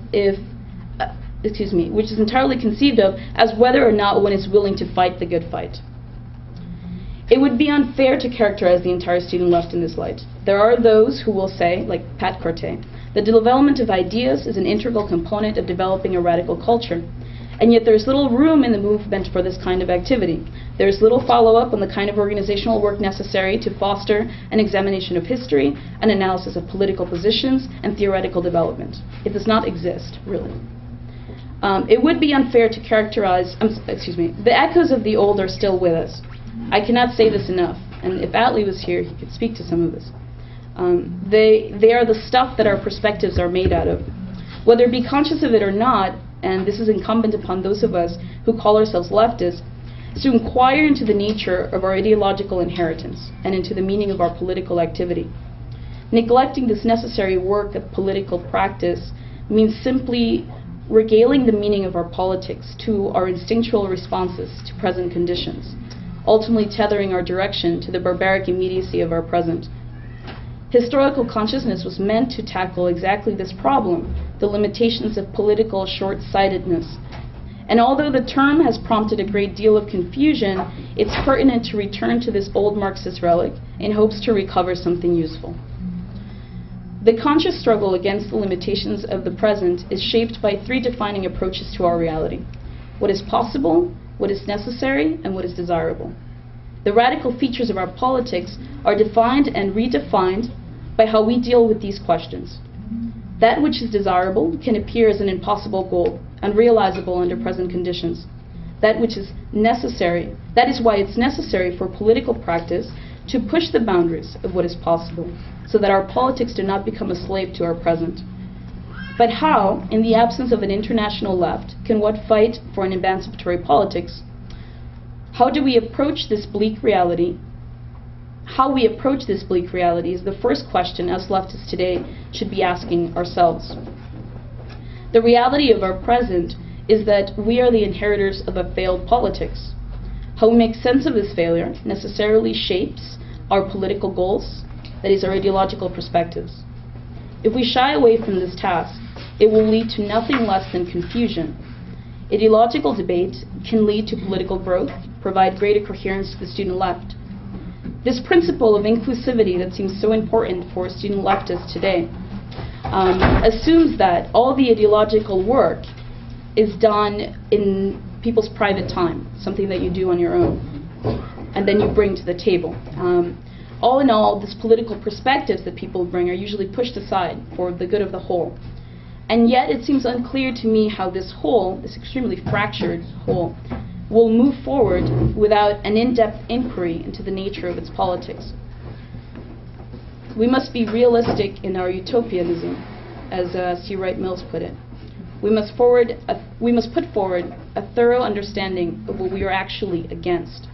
[SPEAKER 4] whether or not one is willing to fight the good fight. It would be unfair to characterize the entire student left in this light. There are those who will say, like Pat Corte, that the development of ideas is an integral component of developing a radical culture. And yet there's little room in the movement for this kind of activity. There's little follow-up on the kind of organizational work necessary to foster an examination of history, an analysis of political positions, and theoretical development. It does not exist, really. It would be unfair to characterize, the echoes of the old are still with us. I cannot say this enough. And if Atlee was here, he could speak to some of this. They are the stuff that our perspectives are made out of. Whether it be conscious of it or not, and this is incumbent upon those of us who call ourselves leftists, is to inquire into the nature of our ideological inheritance and into the meaning of our political activity. Neglecting this necessary work of political practice means simply regaling the meaning of our politics to our instinctual responses to present conditions, ultimately tethering our direction to the barbaric immediacy of our present. Historical consciousness was meant to tackle exactly this problem, the limitations of political short-sightedness. And although the term has prompted a great deal of confusion, it's pertinent to return to this old Marxist relic in hopes to recover something useful. The conscious struggle against the limitations of the present is shaped by three defining approaches to our reality: what is possible, what is necessary, and what is desirable. The radical features of our politics are defined and redefined by how we deal with these questions. That which is desirable can appear as an impossible goal, unrealizable under present conditions. That which is necessary, that is why it's necessary for political practice to push the boundaries of what is possible, so that our politics do not become a slave to our present. But how, in the absence of an international left, can one fight for an emancipatory politics? How do we approach this bleak reality? How we approach this bleak reality is the first question us leftists today should be asking ourselves. The reality of our present is that we are the inheritors of a failed politics. How we make sense of this failure necessarily shapes our political goals, that is, our ideological perspectives. If we shy away from this task, it will lead to nothing less than confusion. Ideological debate can lead to political growth, provide greater coherence to the student left. This principle of inclusivity that seems so important for student leftists today assumes that all the ideological work is done in people's private time, something that you do on your own, and then you bring to the table. All in all, these political perspectives that people bring are usually pushed aside for the good of the whole. And yet it seems unclear to me how this whole, this extremely fractured whole, will move forward without an in-depth inquiry into the nature of its politics. We must be realistic in our utopianism, as C. Wright Mills put it. We must put forward a thorough understanding of what we are actually against.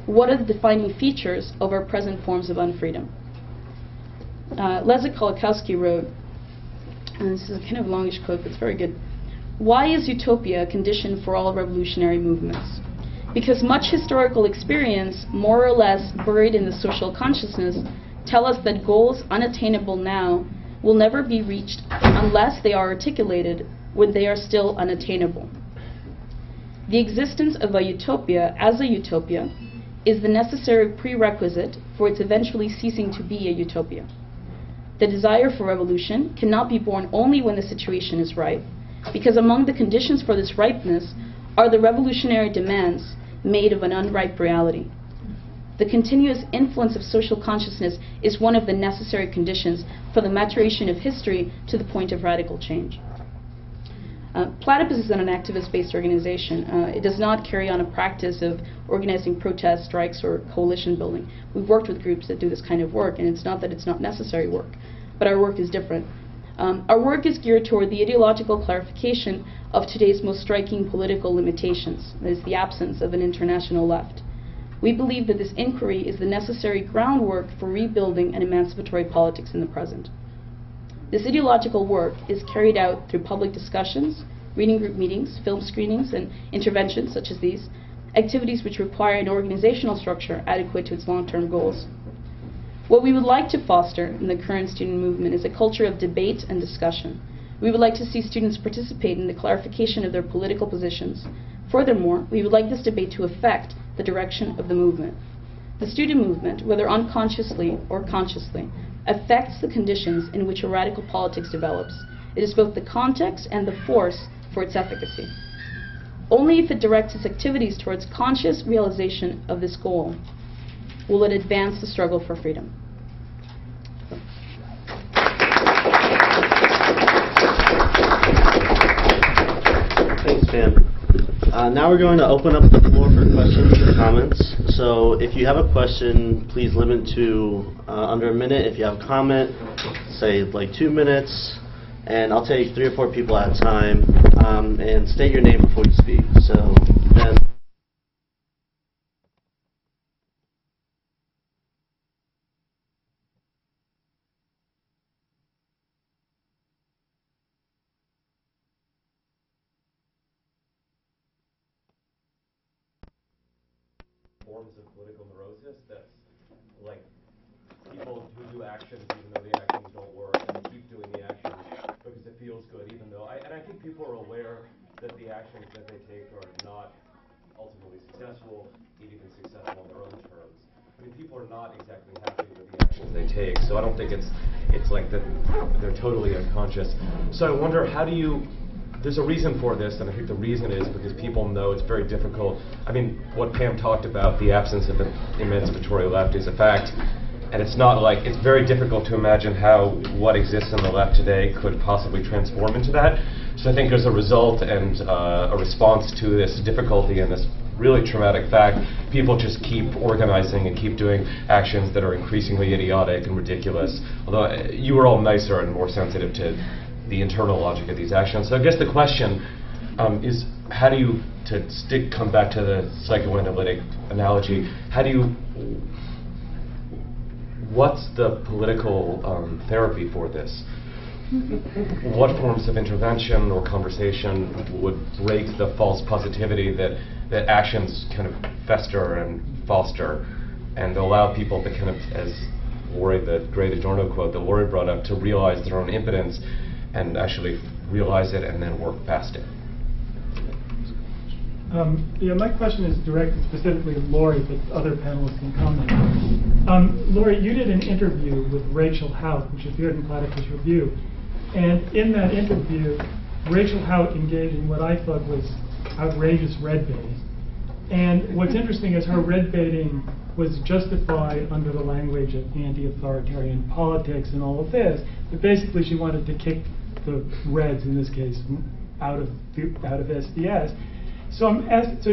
[SPEAKER 4] What are the defining features of our present forms of unfreedom? Leszek Kolakowski wrote, and this is a kind of longish quote, but it's very good. Why is utopia a condition for all revolutionary movements? Because much historical experience, more or less buried in the social consciousness, tell us that goals unattainable now will never be reached unless they are articulated when they are still unattainable. The existence of a utopia as a utopia is the necessary prerequisite for its eventually ceasing to be a utopia. The desire for revolution cannot be born only when the situation is ripe, because among the conditions for this ripeness are the revolutionary demands made of an unripe reality. The continuous influence of social consciousness is one of the necessary conditions for the maturation of history to the point of radical change. Platypus is an activist-based organization. It does not carry on a practice of organizing protests, strikes, or coalition building. We've worked with groups that do this kind of work, and it's not that it's not necessary work, but our work is different. Our work is geared toward the ideological clarification of today's most striking political limitations, that is, the absence of an international left. We believe that this inquiry is the necessary groundwork for rebuilding an emancipatory politics in the present. This ideological work is carried out through public discussions, reading group meetings, film screenings, and interventions such as these, activities which require an organizational structure adequate to its long-term goals. What we would like to foster in the current student movement is a culture of debate and discussion. We would like to see students participate in the clarification of their political positions. Furthermore, we would like this debate to affect the direction of the movement. The student movement, whether unconsciously or consciously, affects the conditions in which a radical politics develops. It is both the context and the force for its efficacy. Only if it directs its activities towards conscious realization of this goal will it advance the struggle for freedom.
[SPEAKER 1] Thanks, Pam. Now we're going to open up the floor for questions or comments. So if you have a question, please limit to under a minute. If you have a comment, say like 2 minutes. And I'll take 3 or 4 people at a time. And state your name before you speak. So then.
[SPEAKER 5] Forms of political neurosis that's like people who do actions even though the actions don't work, and they keep doing the actions because it feels good, even though I think people are aware that the actions that they take are not ultimately successful, even successful on their own terms. I mean, people are not exactly happy with the actions they take, so I don't think it's like that they're totally unconscious. So I wonder, how do you? There's a reason for this, and I think the reason is because people know it's very difficult. I mean, what Pam talked about, the absence of an emancipatory left, is a fact, and it's not like, it's very difficult to imagine how what exists in the left today could possibly transform into that. So I think as a result and a response to this difficulty and this really traumatic fact, people just keep organizing and keep doing actions that are increasingly idiotic and ridiculous. Although you were all nicer and more sensitive to the internal logic of these actions. So I guess the question is, how do you, come back to the psychoanalytic analogy, what's the political therapy for this? What forms of intervention or conversation would break the false positivity that actions kind of fester and foster and allow people to kind of, as Laurie, the great Adorno quote that Laurie brought up, to realize their own impotence and actually realize it and then work past it?
[SPEAKER 6] Yeah, my question is directed specifically to Laurie, but other panelists can comment. Laurie, you did an interview with Rachel Hout, which appeared in Platypus Review. And in that interview, Rachel Hout engaged in what I thought was outrageous red baiting. And what's interesting is her red baiting was justified under the language of anti-authoritarian politics and all of this, but basically she wanted to kick the Reds, in this case, out of SDS. So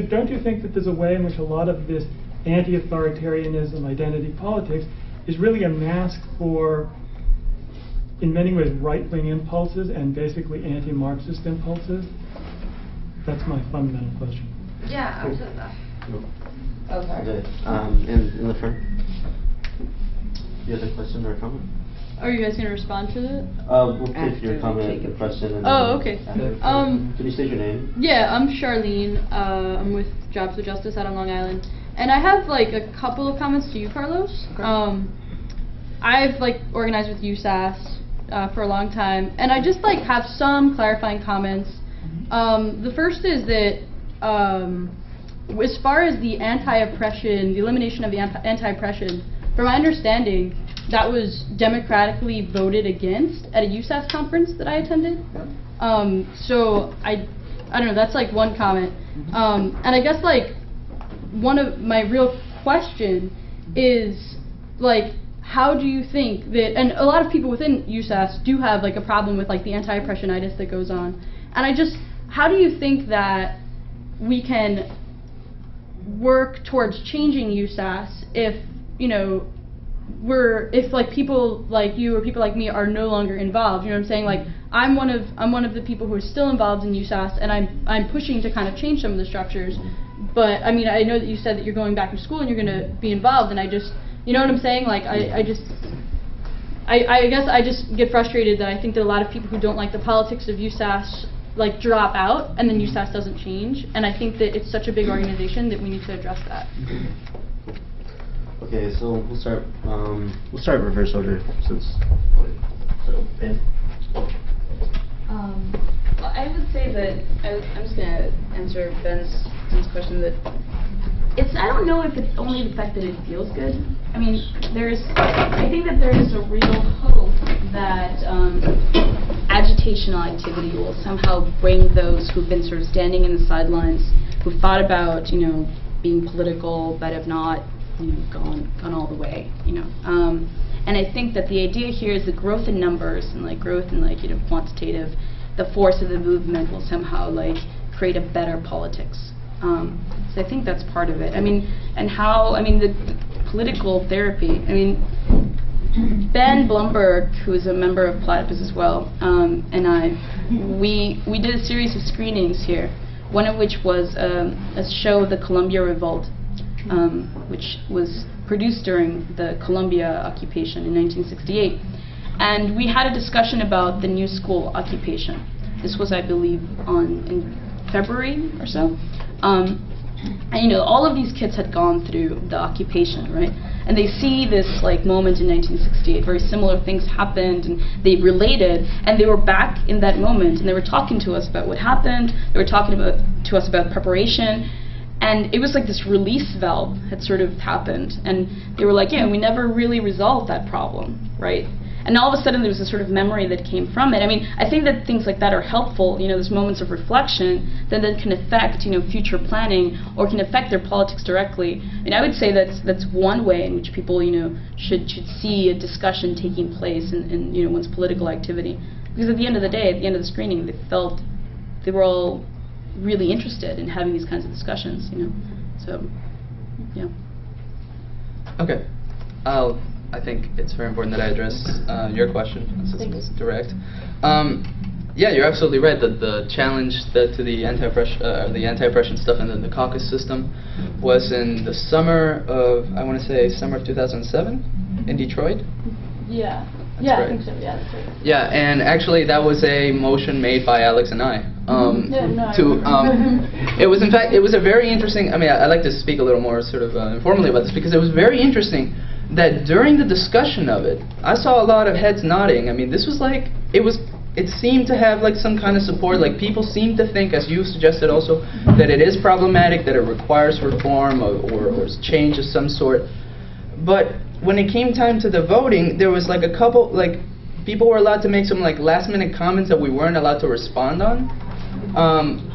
[SPEAKER 6] don't you think that there's a way in which a lot of this anti-authoritarianism, identity politics, is really a mask for, in many ways, right-wing impulses and basically anti-Marxist impulses? That's my fundamental question.
[SPEAKER 2] Yeah, absolutely.
[SPEAKER 1] Oh, sorry. Okay. In the front. You have a question or a comment?
[SPEAKER 4] Are you guys going to respond to that?
[SPEAKER 1] We'll take your comment and question. And
[SPEAKER 4] okay.
[SPEAKER 1] Can you state your name?
[SPEAKER 4] Yeah, I'm Charlene. I'm with Jobs with Justice out on Long Island. And I have like a couple of comments to you, Carlos. Okay. I've like organized with USAS for a long time, and I just like have some clarifying comments. The first is that as far as the anti-oppression, the elimination of the anti-oppression, from my understanding, that was democratically voted against at a USAS conference that I attended. So I don't know, that's like one comment. And I guess like one of my real question is like, how do you think that, and a lot of people within USAS do have like a problem with like the anti-oppressionitis that goes on. And how do you think that we can work towards changing USAS if, you know, if like people like you or people like me are no longer involved? You know what I'm saying? Like I'm one of the people who are still involved in USAS, and I'm pushing to kind of change some of the structures. But I mean, I know that you said that you're going back to school and you're going to be involved, and I just, you know what I'm saying? Like I guess I just get frustrated that I think that a lot of people who don't like the politics of USAS like drop out, and then USAS doesn't change. And I think that it's such a big organization that we need to address that.
[SPEAKER 1] Okay, so we'll start reverse order since. So, Ben.
[SPEAKER 4] Well, I would say that I'm just gonna answer Ben's question that I don't know if it's only the fact that it feels good. I mean, I think that there is a real hope that agitational activity will somehow bring those who've been sort of standing in the sidelines, who've thought about, you know, being political but have not, you know, gone all the way, you know. And I think that the idea here is the growth in numbers and like growth in like, you know, quantitative, the force of the movement will somehow like create a better politics. So I think that's part of it. I mean, and how, I mean, the political therapy, I mean, Ben Blumberg, who is a member of Platypus as well, and we did a series of screenings here, one of which was a show, The Columbia Revolt, which was produced during the Columbia occupation in 1968. And we had a discussion about the New School occupation. This was, I believe, in February or so. And you know, all of these kids had gone through the occupation, right? And they see this like moment in 1968, very similar things happened, and they related, and they were back in that moment, and they were talking to us about what happened, they were talking to us about preparation, and it was like this release valve had sort of happened, and they were like, yeah, we never really resolved that problem, right? And all of a sudden there was a sort of memory that came from it. I mean, I think that things like that are helpful, you know, those moments of reflection that then can affect, you know, future planning or can affect their politics directly. I mean, I would say that's one way in which people, you know, should see a discussion taking place in you know, one's political activity. Because at the end of the day, at the end of the screening, they felt they were all really interested in having these kinds of discussions, you know. So, yeah.
[SPEAKER 3] Okay. I think it's very important that I address your question, since it was direct. Yeah, you're absolutely right that the challenge to the anti-oppression stuff and then the Caucus system was in the summer of, I want to say, summer of 2007 in Detroit.
[SPEAKER 4] Yeah.
[SPEAKER 3] That's
[SPEAKER 4] yeah,
[SPEAKER 3] right.
[SPEAKER 4] I think so. Yeah, that's right.
[SPEAKER 3] Yeah, and actually that was a motion made by Alex and I. It was, in fact, it was a very interesting. I mean, I like to speak a little more sort of informally about this because it was very interesting that during the discussion of it, I saw a lot of heads nodding. I mean, this was like, it seemed to have like some kind of support, like people seemed to think, as you suggested also, that it is problematic, that it requires reform or change of some sort. But when it came time to the voting, there was like a couple, like, people were allowed to make some like last minute comments that we weren't allowed to respond on.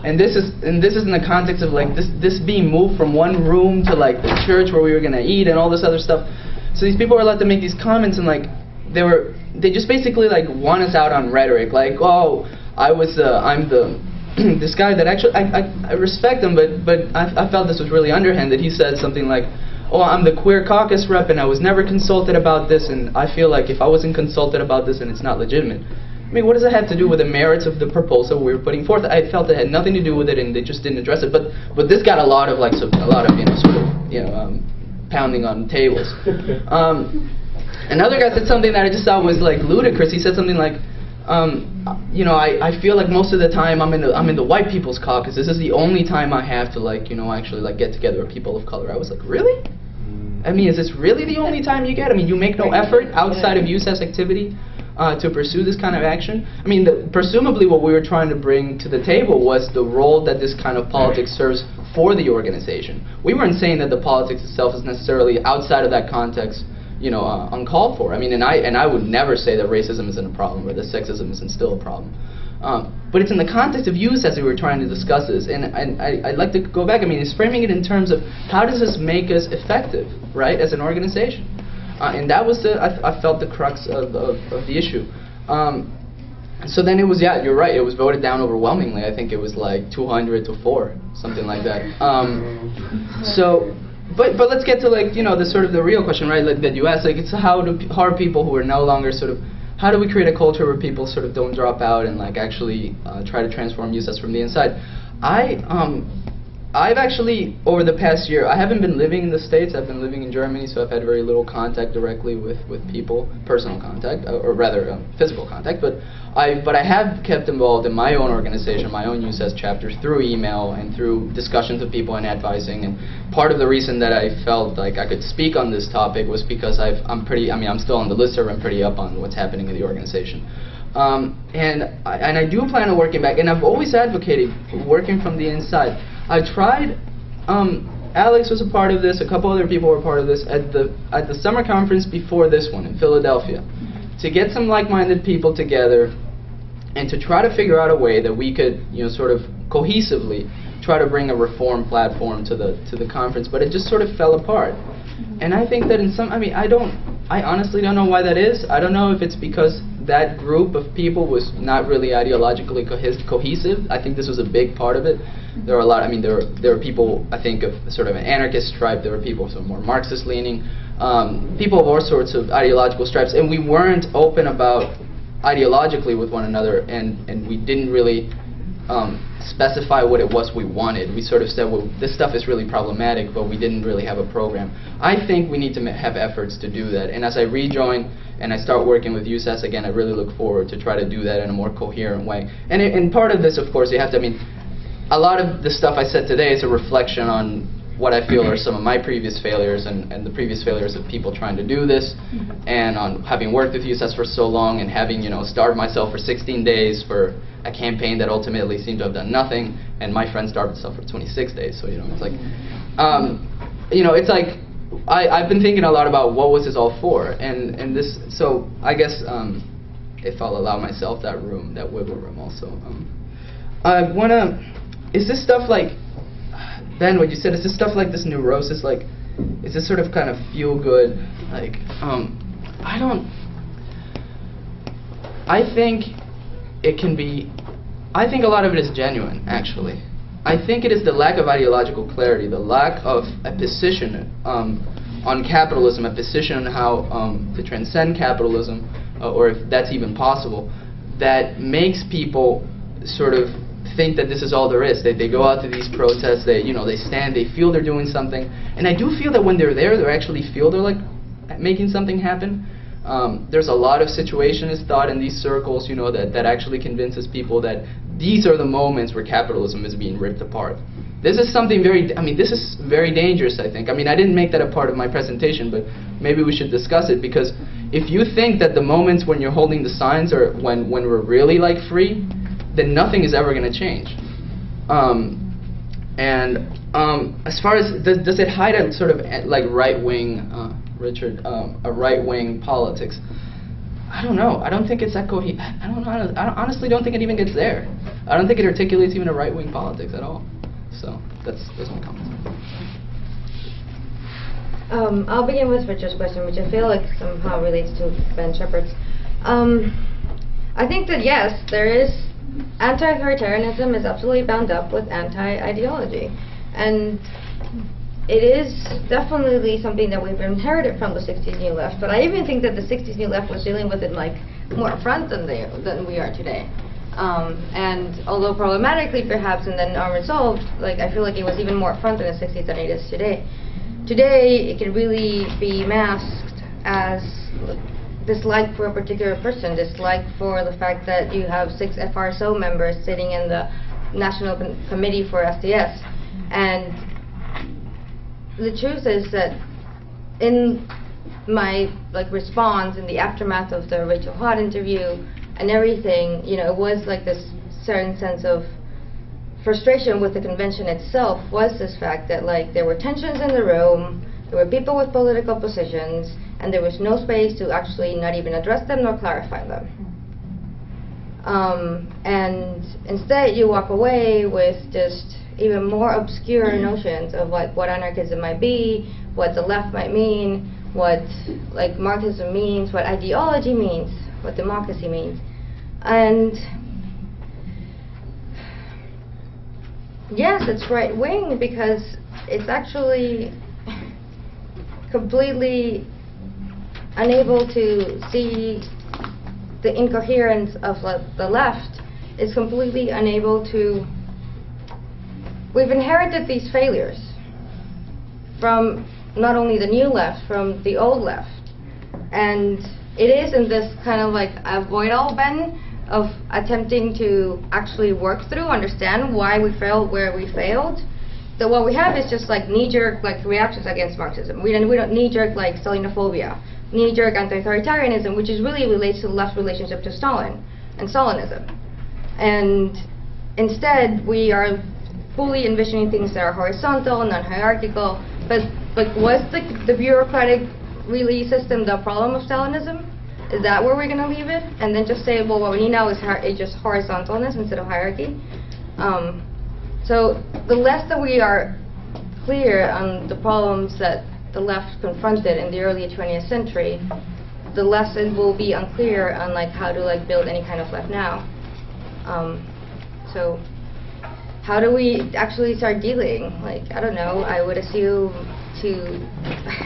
[SPEAKER 3] And this is in the context of like this being moved from one room to like the church where we were gonna eat and all this other stuff. So these people were allowed to make these comments, and like they just basically like want us out on rhetoric, like, oh, I'm this guy that actually I respect him, but I felt this was really underhanded. He said something like, oh, I'm the queer caucus rep and I was never consulted about this, and I feel like if I wasn't consulted about this, then it's not legitimate. I mean, what does it have to do with the merits of the proposal we were putting forth? I felt it had nothing to do with it, and they just didn't address it. But this got a lot of you know, sort of, you know, pounding on tables. Another guy said something that I just thought was like ludicrous. He said something like, you know, I feel like most of the time I'm in the white people's caucus. This is the only time I have to like, you know, actually like get together with people of color. I was like, really? I mean, is this really the only time you get? I mean, you make no effort outside of USAS activity to pursue this kind of action? I mean, presumably what we were trying to bring to the table was the role that this kind of politics serves for the organization. We weren't saying that the politics itself is necessarily outside of that context, you know, uncalled for. I mean, and I would never say that racism isn't a problem or that sexism isn't still a problem. But it's in the context of USAS that we were trying to discuss this, and I'd like to go back. I mean, it's framing it in terms of how does this make us effective, right, as an organization? And that was I felt the crux of the issue. So then it was, yeah, you're right, it was voted down overwhelmingly. I think it was like 200 to 4, something like that. But let's get to like, you know, the sort of the real question, right, like, that you asked, like, it's how are people who are no longer sort of, how do we create a culture where people sort of don't drop out and like actually try to transform USAS from the inside? I've actually, over the past year, I haven't been living in the States, I've been living in Germany, so I've had very little contact directly with people, personal contact, or rather physical contact, but I have kept involved in my own organization, my own USAS chapter, through email and through discussions with people and advising. And part of the reason that I felt like I could speak on this topic was because I'm still on the listserv, I'm pretty up on what's happening in the organization. And I do plan on working back, and I've always advocated working from the inside. I tried, Alex was a part of this, a couple other people were part of this, at the summer conference before this one in Philadelphia, to get some like-minded people together and to try to figure out a way that we could, you know, sort of cohesively try to bring a reform platform to the conference, but it just sort of fell apart. And I think that in some, I mean, I honestly don't know why that is. I don't know if it's because that group of people was not really ideologically cohesive. I think this was a big part of it. There were a lot. I mean, there were people, I think, of sort of an anarchist stripe. There were people sort of more Marxist leaning, people of all sorts of ideological stripes, and we weren't open about ideologically with one another, and we didn't really specify what it was we wanted. We sort of said, well, this stuff is really problematic, but we didn't really have a program. I think we need to have efforts to do that, and as I rejoin and I start working with USAS again, I really look forward to try to do that in a more coherent way. And part of this, of course, you have to, I mean, a lot of the stuff I said today is a reflection on what I feel are some of my previous failures and the previous failures of people trying to do this, and on having worked with USAS for so long and having, you know, starved myself for 16 days for a campaign that ultimately seemed to have done nothing, and my friend starved himself for 26 days. So, you know, it's like, you know, it's like, I've been thinking a lot about what was this all for, and this, so I guess if I'll allow myself that room, that wiggle room also. I wanna, is this stuff like, Ben, what you said, is this stuff like this neurosis, like, is this sort of kind of feel good, like, I think it can be, I think a lot of it is genuine, actually. I think it is the lack of ideological clarity, the lack of a position on capitalism, a position on how to transcend capitalism, or if that's even possible, that makes people sort of think that this is all there is. They go out to these protests, they stand, they feel they're doing something, and I do feel that when they're there, they actually feel they're like making something happen. There's a lot of situationist thought in these circles, you know, that actually convinces people that these are the moments where capitalism is being ripped apart. This is something very, I mean, this is very dangerous, I think. I mean, I didn't make that a part of my presentation, but maybe we should discuss it, because if you think that the moments when you're holding the signs are when we're really like free, then nothing is ever going to change. As far as, does it hide a sort of like right-wing, Richard, a right-wing politics? I don't know. I don't think it's that coherent. I don't know. I honestly don't think it even gets there. I don't think it articulates even a right-wing politics at all. So those are my comments.
[SPEAKER 2] I'll begin with Richard's question, which I feel like somehow relates to Ben Shepard's. I think that yes, there is, anti-authoritarianism is absolutely bound up with anti-ideology, and it is definitely something that we've inherited from the 60s New Left, but I even think that the 60s New Left was dealing with it like more upfront than we are today. And although problematically perhaps and then unresolved, like I feel like it was even more upfront in the 60s than it is today. Today it can really be masked as dislike for a particular person, dislike for the fact that you have 6 FRSO members sitting in the National Committee for SDS. And the truth is that in my response in the aftermath of the Rachel Hott interview and everything, you know, it was like this certain sense of frustration with the convention itself, was this fact that like there were tensions in the room, there were people with political positions, and there was no space to actually not even address them nor clarify them. And instead you walk away with just even more obscure notions of like what anarchism might be, what the left might mean, what like Marxism means, what ideology means, what democracy means. And yes, it's right wing because it's actually completely unable to see the incoherence of the left. It's completely unable to. We've inherited these failures from not only the new left, from the old left, and it is in this kind of like avoidal bend of attempting to actually work through, understand why we failed, where we failed. That what we have is just like knee-jerk like reactions against Marxism. We don't knee-jerk like Stalinophobia, knee-jerk anti-authoritarianism, which is really relates to the left's relationship to Stalin and Stalinism. And instead, we are fully envisioning things that are horizontal, non-hierarchical. But like, was the bureaucratic really system the problem of Stalinism? Is that where we're going to leave it? And then just say, well, what we need now is just horizontalness instead of hierarchy? So the less that we are clear on the problems that the left confronted in the early 20th century, the lesson will be unclear on like how to like build any kind of left now. So how do we actually start dealing? Like, I don't know, I would assume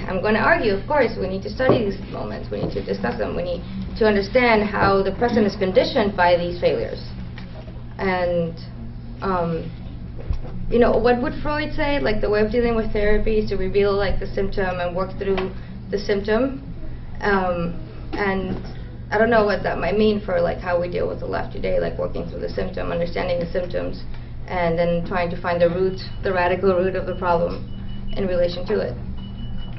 [SPEAKER 2] I'm going to argue, of course, we need to study these moments, we need to discuss them, we need to understand how the present is conditioned by these failures. And, you know, what would Freud say? Like, the way of dealing with therapy is to reveal, like, the symptom and work through the symptom. And I don't know what that might mean for, like, how we deal with the left today, like, working through the symptom, understanding the symptoms, and then trying to find the root, the radical root of the problem in relation to it.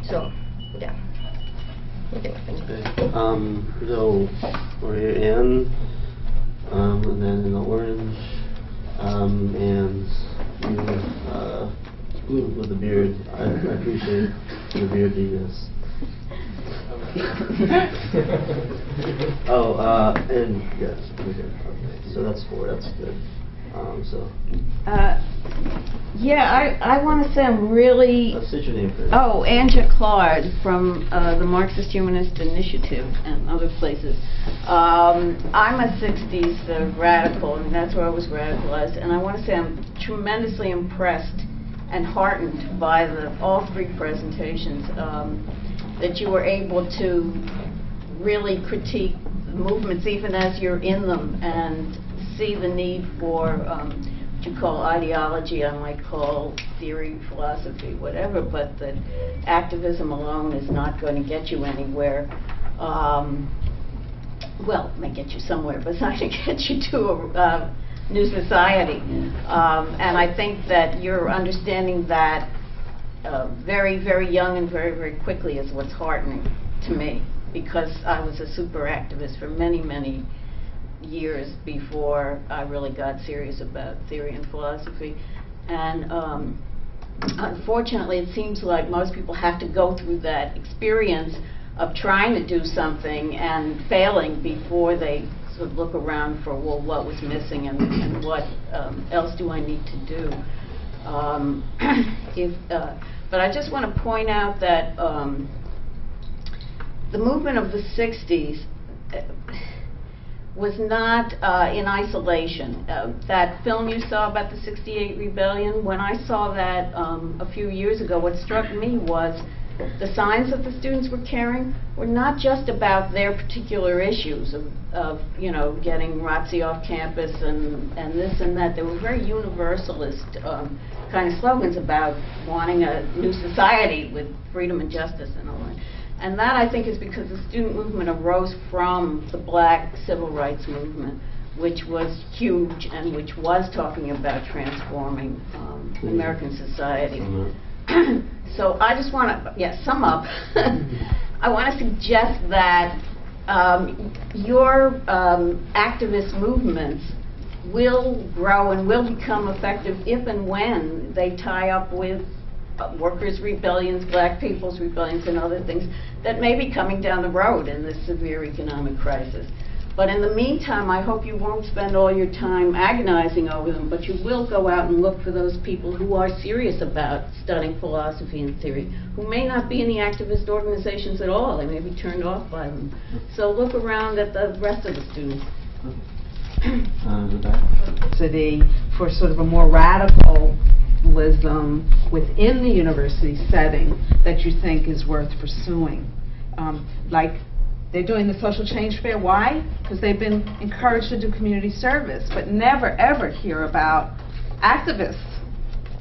[SPEAKER 2] So, yeah. Okay.
[SPEAKER 1] So we're here in, and then in the orange, and you, blue with the beard. I appreciate the beardiness. And yes, okay. So that's 4. That's good.
[SPEAKER 7] Yeah, I want to say I'm really...
[SPEAKER 1] What's your name first?
[SPEAKER 7] Oh, Anja Claude from the Marxist Humanist Initiative and other places. I'm a 60s radical, and that's where I was radicalized. And I want to say I'm tremendously impressed and heartened by all 3 presentations, that you were able to really critique movements even as you're in them and see the need for what you call ideology, I might call theory, philosophy, whatever, but that activism alone is not going to get you anywhere. Well, it may get you somewhere, but it's not going to get you to a new society. And I think that you're understanding that very, very young and very, very quickly is what's heartening to me, because I was a super activist for many, many years before I really got serious about theory and philosophy. And unfortunately, it seems like most people have to go through that experience of trying to do something and failing before they sort of look around for, well, what was missing and what else do I need to do. But I just want to point out that the movement of the 60s was not in isolation. That film you saw about the 68 rebellion, when I saw that a few years ago, what struck me was the signs that the students were carrying were not just about their particular issues of you know, getting ROTC off campus and this and that. They were very universalist kind of slogans about wanting a new society with freedom and justice and all that. And that, I think, is because the student movement arose from the black civil rights movement, which was huge and which was talking about transforming American society. So I just want to, sum up. I want to suggest that your activist movements will grow and will become effective if and when they tie up with workers' rebellions, black people's rebellions, and other things that may be coming down the road in this severe economic crisis. But in the meantime, I hope you won't spend all your time agonizing over them, but you will go out and look for those people who are serious about studying philosophy and theory, who may not be in the activist organizations at all. They may be turned off by them. So look around at the rest of the students.
[SPEAKER 8] For sort of a more radicalism within the university setting that you think is worth pursuing. Like, they're doing the social change fair. Why? Because they've been encouraged to do community service, but never ever hear about activists.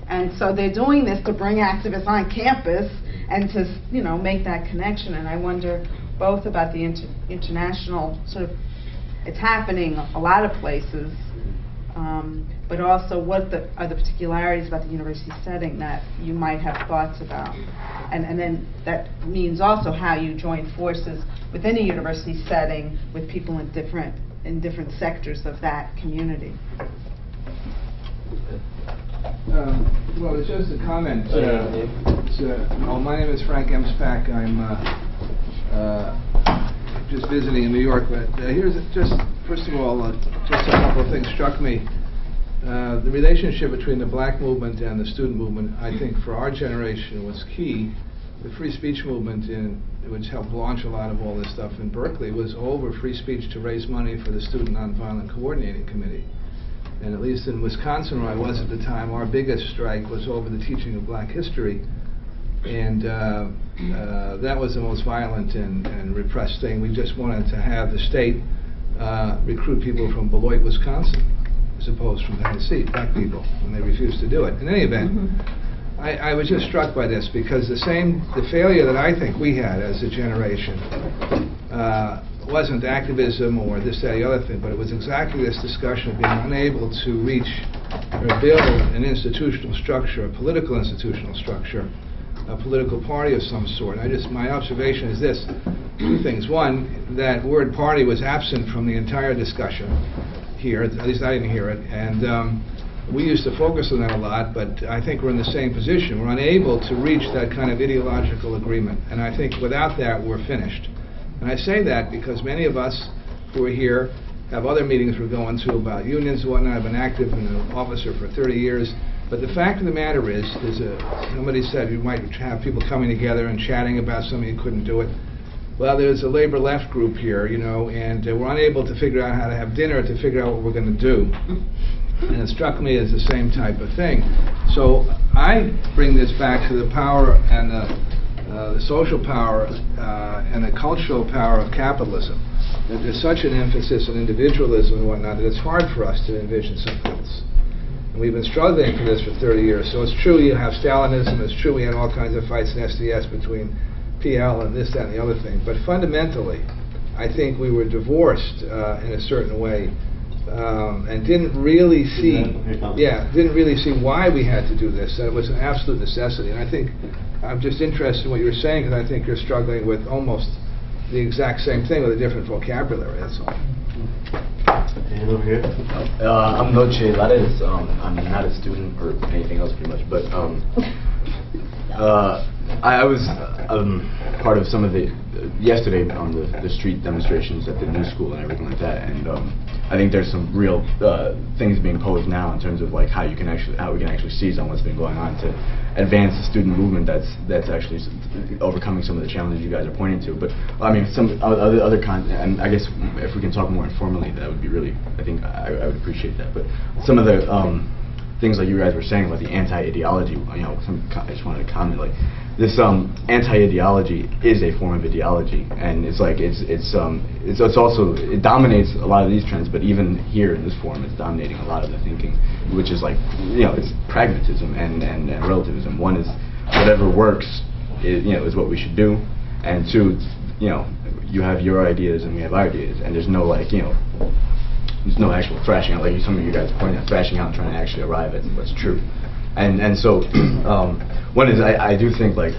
[SPEAKER 8] And so they're doing this to bring activists on campus and to, you know, make that connection. And I wonder both about the international sort of, it's happening a lot of places, but also what are the particularities about the university setting that you might have thoughts about. And then that means also how you join forces within a university setting with people in different sectors of that community.
[SPEAKER 9] Well, it's just a comment. My name is Frank Emspak. I'm just visiting in New York, but here's just, first of all, just a couple of things struck me. The relationship between the black movement and the student movement, I think, for our generation was key the free speech movement, which helped launch a lot of all this stuff in Berkeley, was over free speech to raise money for the Student Nonviolent Coordinating Committee. And at least in Wisconsin, where I was at the time, our biggest strike was over the teaching of black history. And that was the most violent and repressed thing. We just wanted to have the state recruit people from Beloit, Wisconsin, as opposed from Tennessee, black people, when they refused to do it. In any event, I was just struck by this, because the failure that I think we had as a generation wasn't activism or this, that, the other thing, but it was exactly this discussion of being unable to reach or build an institutional structure, a political institutional structure, a political party of some sort. My observation is this: two things. One, that word party was absent from the entire discussion here, at least I didn't hear it, and we used to focus on that a lot, but I think we're in the same position. We're unable to reach that kind of ideological agreement, and I think without that we're finished. And I say that because many of us who are here have other meetings we're going to about unions and whatnot. I've been active and an officer for 30 years. But the fact of the matter is, somebody said you might have people coming together and chatting about something you couldn't do it. Well, there's a labor left group here, you know, and we're unable to figure out how to have dinner to figure out what we're going to do. And it struck me as the same type of thing. So I bring this back to the power and the social power and the cultural power of capitalism. That there's such an emphasis on individualism and whatnot that it's hard for us to envision something else. And we've been struggling for this for 30 years. So it's true you have Stalinism, it's true we had all kinds of fights in SDS between PL and this, that, and the other thing. But fundamentally, I think we were divorced in a certain way and didn't really see why we had to do this, that it was an absolute necessity. And I think I'm just interested in what you're saying, because I think you're struggling with almost the exact same thing with a different vocabulary, that's all.
[SPEAKER 1] And over here?
[SPEAKER 10] I'm Noche Lares. I'm not a student or anything else pretty much, but I was part of some of the, yesterday on the street demonstrations at the new school and everything like that, and I think there's some real things being posed now in terms of like how we can actually seize on what's been going on to advance the student movement that's actually overcoming some of the challenges you guys are pointing to. But I mean, some other and I guess if we can talk more informally, that would be really, I think I would appreciate that. But some of the things like you guys were saying about the anti-ideology, you know, I just wanted to comment, like this anti-ideology is a form of ideology, and it's like it's also, it dominates a lot of these trends, but even here in this form it's dominating a lot of the thinking, which is like, you know, it's pragmatism and relativism. One is whatever works is what we should do, and two, you know, you have your ideas and we have our ideas, and there's no like, you know, there's no actual thrashing out, like some of you guys pointed out, thrashing out and trying to actually arrive at what's true. And so one is I do think like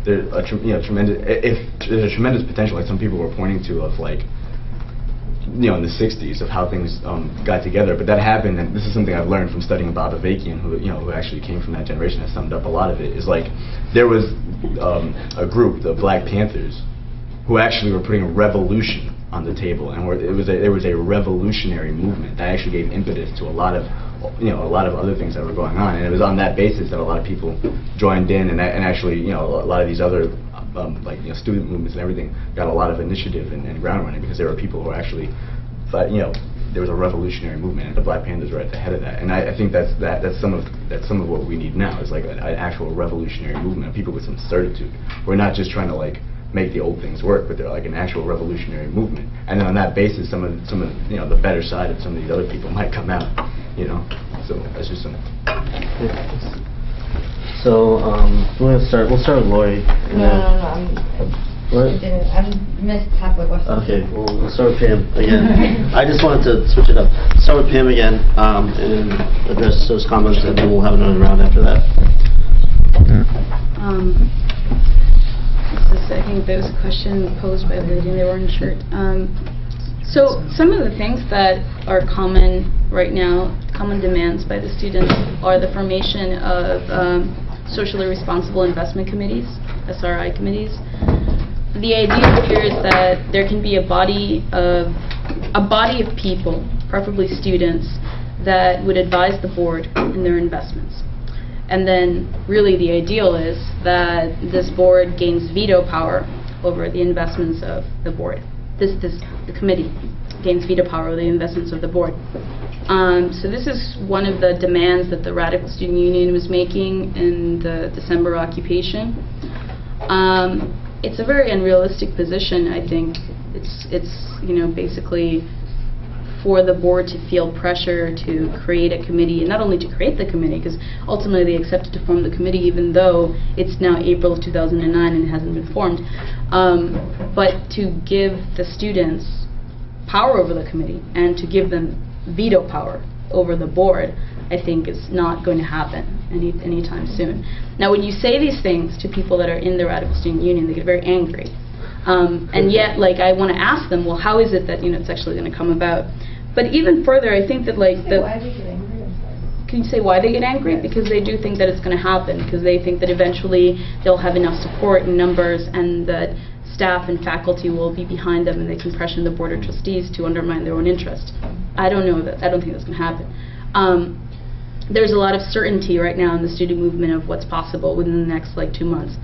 [SPEAKER 10] there's a tremendous potential, like some people were pointing to, of like, you know, in the 60s of how things got together, but that happened, and this is something I've learned from studying about Avakian, who actually came from that generation, has summed up a lot of it, is like there was a group, the Black Panthers, who actually were putting a revolution on the table, and there was a revolutionary movement that actually gave impetus to a lot of other things that were going on, and it was on that basis that a lot of people joined in, and actually, you know, a lot of these other like, you know, student movements and everything got a lot of initiative and ground running, because there were people who were actually, you know, there was a revolutionary movement, and the Black Panthers were at the head of that. And I think that's some of what we need now, is like an actual revolutionary movement of people with some certitude. We're not just trying to like make the old things work, but they're like an actual revolutionary movement. And then on that basis, some of you know, the better side of some of these other people might come out, you know. So that's just some.
[SPEAKER 1] So we'll start with Laurie.
[SPEAKER 2] I missed halfway question.
[SPEAKER 1] Okay, we'll start with Pam again. I just wanted to switch it up. Start with Pam again and address those comments, and then we'll have another round after that.
[SPEAKER 4] I think there was a question posed by the lady in the orange shirt. So some of the things that are common right now, common demands by the students, are the formation of socially responsible investment committees, SRI committees. The idea here is that there can be a body of people, preferably students, that would advise the board in their investments. And then really the ideal is that this board gains veto power over the investments of the board. The committee gains veto power over the investments of the board. So this is one of the demands that the Radical Student Union was making in the December occupation. It's a very unrealistic position, I think. It's basically for the board to feel pressure to create a committee, and not only to create the committee, because ultimately they accepted to form the committee even though it's now April of 2009 and it hasn't been formed, but to give the students power over the committee and to give them veto power over the board, I think is not going to happen anytime soon. Now when you say these things to people that are in the Radical Student Union, they get very angry. And yet, I want to ask them, well, how is it that it's actually going to come about? But even further, I think that
[SPEAKER 2] why do they get angry?
[SPEAKER 4] Can you say why they get angry? Because they do think that it's going to happen. Because they think that eventually they'll have enough support in numbers, and that staff and faculty will be behind them, and they can pressure the board of trustees to undermine their own interest. I don't know that. I don't think that's going to happen. There's a lot of certainty right now in the student movement of what's possible within the next 2 months.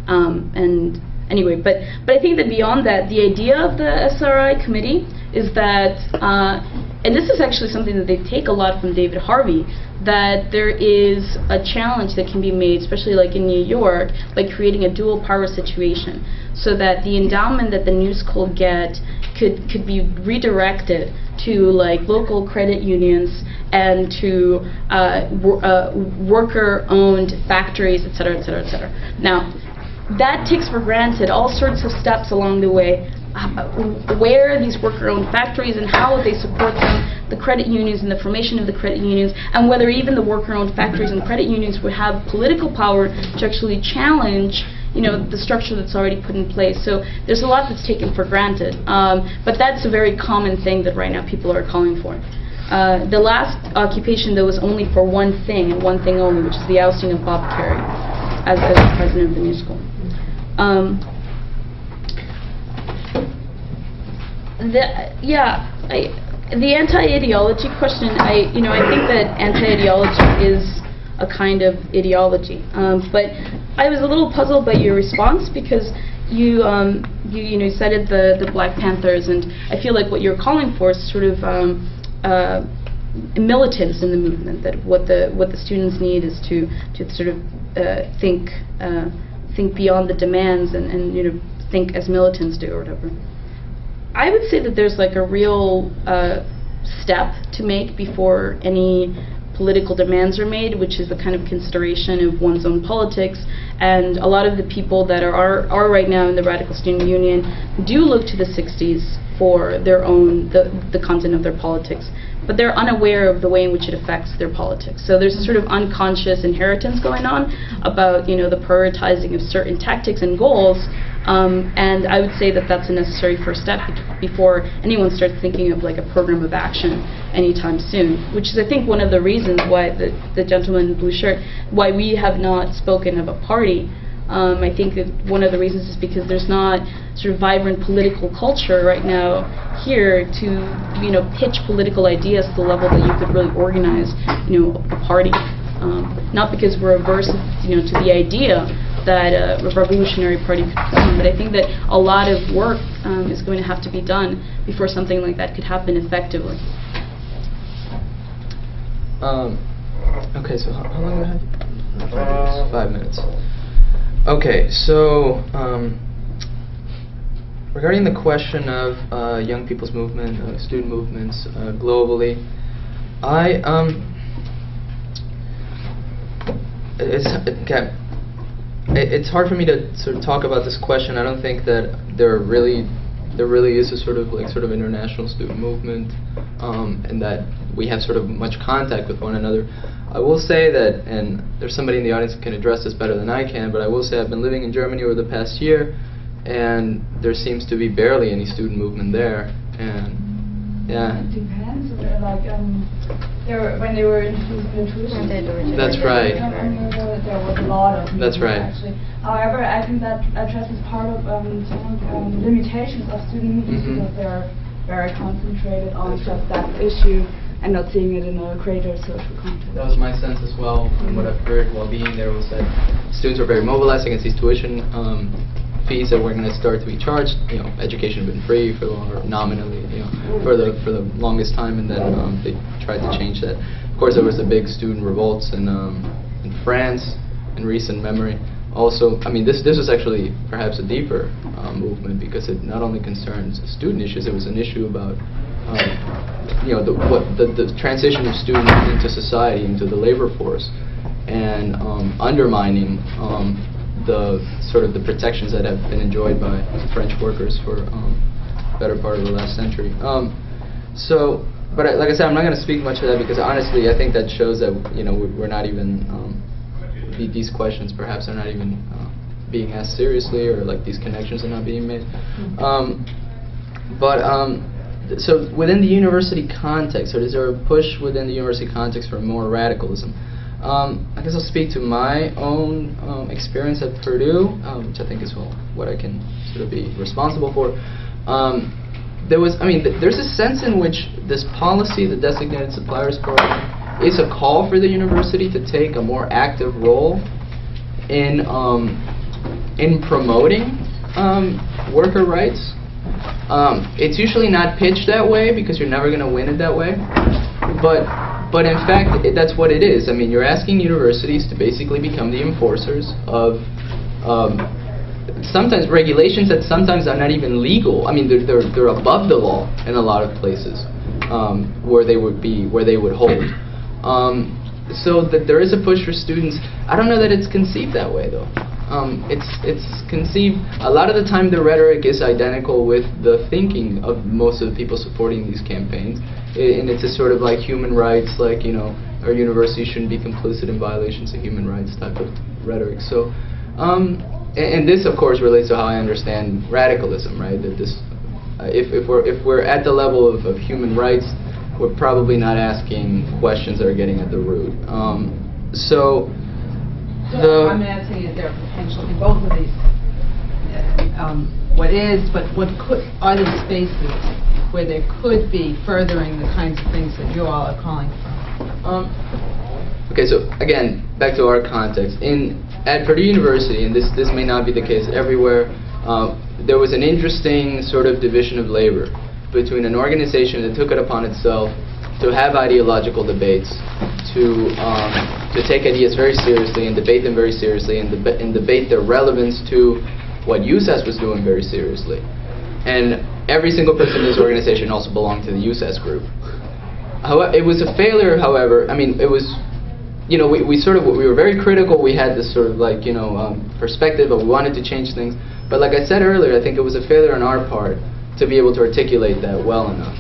[SPEAKER 4] And anyway, but I think that beyond that, the idea of the SRI committee is that, and this is actually something that they take a lot from David Harvey, that there is a challenge that can be made, especially in New York, by creating a dual power situation, so that the endowment that the New School get could be redirected to local credit unions and to worker-owned factories, et cetera, et cetera, et cetera. Now, that takes for granted all sorts of steps along the way, where these worker-owned factories and how they support them, the credit unions and the formation of the credit unions, and whether even the worker-owned factories and credit unions would have political power to actually challenge the structure that's already put in place. So there's a lot that's taken for granted. But that's a very common thing that right now people are calling for. The last occupation, though, was only for one thing, and one thing only, which is the ousting of Bob Kerrey as the president of the New School. The anti-ideology question, I think that anti-ideology is a kind of ideology. But I was a little puzzled by your response, because you cited the Black Panthers, and I feel like what you're calling for is sort of militants in the movement. That what the students need is to sort of think beyond the demands and think as militants do or whatever. I would say that there's a real step to make before any political demands are made, which is the kind of consideration of one's own politics. And a lot of the people that are right now in the Radical Student Union do look to the 60s for their own, the content of their politics, but they're unaware of the way in which it affects their politics. So there's a sort of unconscious inheritance going on about the prioritizing of certain tactics and goals, and I would say that that's a necessary first step before anyone starts thinking of a program of action anytime soon, which is I think one of the reasons why the gentleman in the blue shirt, why we have not spoken of a party. I think that one of the reasons is because there's not sort of vibrant political culture right now here to pitch political ideas to the level that you could really organize a party. Not because we're averse to the idea that a revolutionary party could form, but I think that a lot of work is going to have to be done before something like that could happen effectively.
[SPEAKER 3] Okay, so how long do I have? 5 minutes. Okay, so regarding the question of young people's movement, student movements globally, it's hard for me to sort of talk about this question. I don't think that there really is a sort of international student movement, and that we have sort of much contact with one another. I will say that, and there's somebody in the audience who can address this better than I can, but I will say I've been living in Germany over the past year, and there seems to be barely any student movement there. And yeah.
[SPEAKER 11] It depends. When they were introduced in the tuition.
[SPEAKER 3] That's right.
[SPEAKER 11] There was a lot of.
[SPEAKER 3] That's right.
[SPEAKER 11] Actually. However, I think that addresses part of some limitations of student movements, because they're very concentrated on just that issue. and not seeing it in a greater social context.
[SPEAKER 3] That was my sense as well, and what I've heard while being there was that students were very mobilized against these tuition fees that were going to start to be charged. Education had been free for nominally, for the longest time, and then they tried to change that. Of course, there was the big student revolts in France in recent memory. Also, I mean, this was actually perhaps a deeper movement, because it not only concerns student issues. It was an issue about the transition of students into society, into the labor force, and undermining the sort of the protections that have been enjoyed by French workers for better part of the last century. But like I said, I'm not going to speak much to that, because honestly, I think that shows that we're not even these questions perhaps are not even being asked seriously, or like these connections are not being made. So within the university context, or is there a push within the university context for more radicalism? I guess I'll speak to my own experience at Purdue, which I think is what I can sort of be responsible for. There's a sense in which this policy, the designated suppliers program, is a call for the university to take a more active role in promoting worker rights. It's usually not pitched that way, because you're never going to win it that way. But in fact, that's what it is. I mean, you're asking universities to basically become the enforcers of sometimes regulations that sometimes are not even legal. I mean, they're above the law in a lot of places where they would hold. So that there is a push for students. I don't know that it's conceived that way, though. It's conceived, a lot of the time the rhetoric is identical with the thinking of most of the people supporting these campaigns, and it's a sort of like human rights, like, our university shouldn't be complicit in violations of human rights type of rhetoric. So, and this of course relates to how I understand radicalism, right? That this, if we're at the level of human rights, we're probably not asking questions that are getting at the root. So I'm
[SPEAKER 8] asking, is there potential in both of these? What are there spaces where there could be furthering the kinds of things that you all are calling for?
[SPEAKER 3] Okay, so again, back to our context. At Purdue University, and this may not be the case everywhere, there was an interesting sort of division of labor between an organization that took it upon itself to have ideological debates, to take ideas very seriously and debate them very seriously, and debate their relevance to what USAS was doing very seriously. And every single person in this organization also belonged to the USAS group. However, it was a failure, however. I mean, it was, we were very critical. We had this sort of like, perspective of we wanted to change things. But like I said earlier, I think it was a failure on our part to be able to articulate that well enough.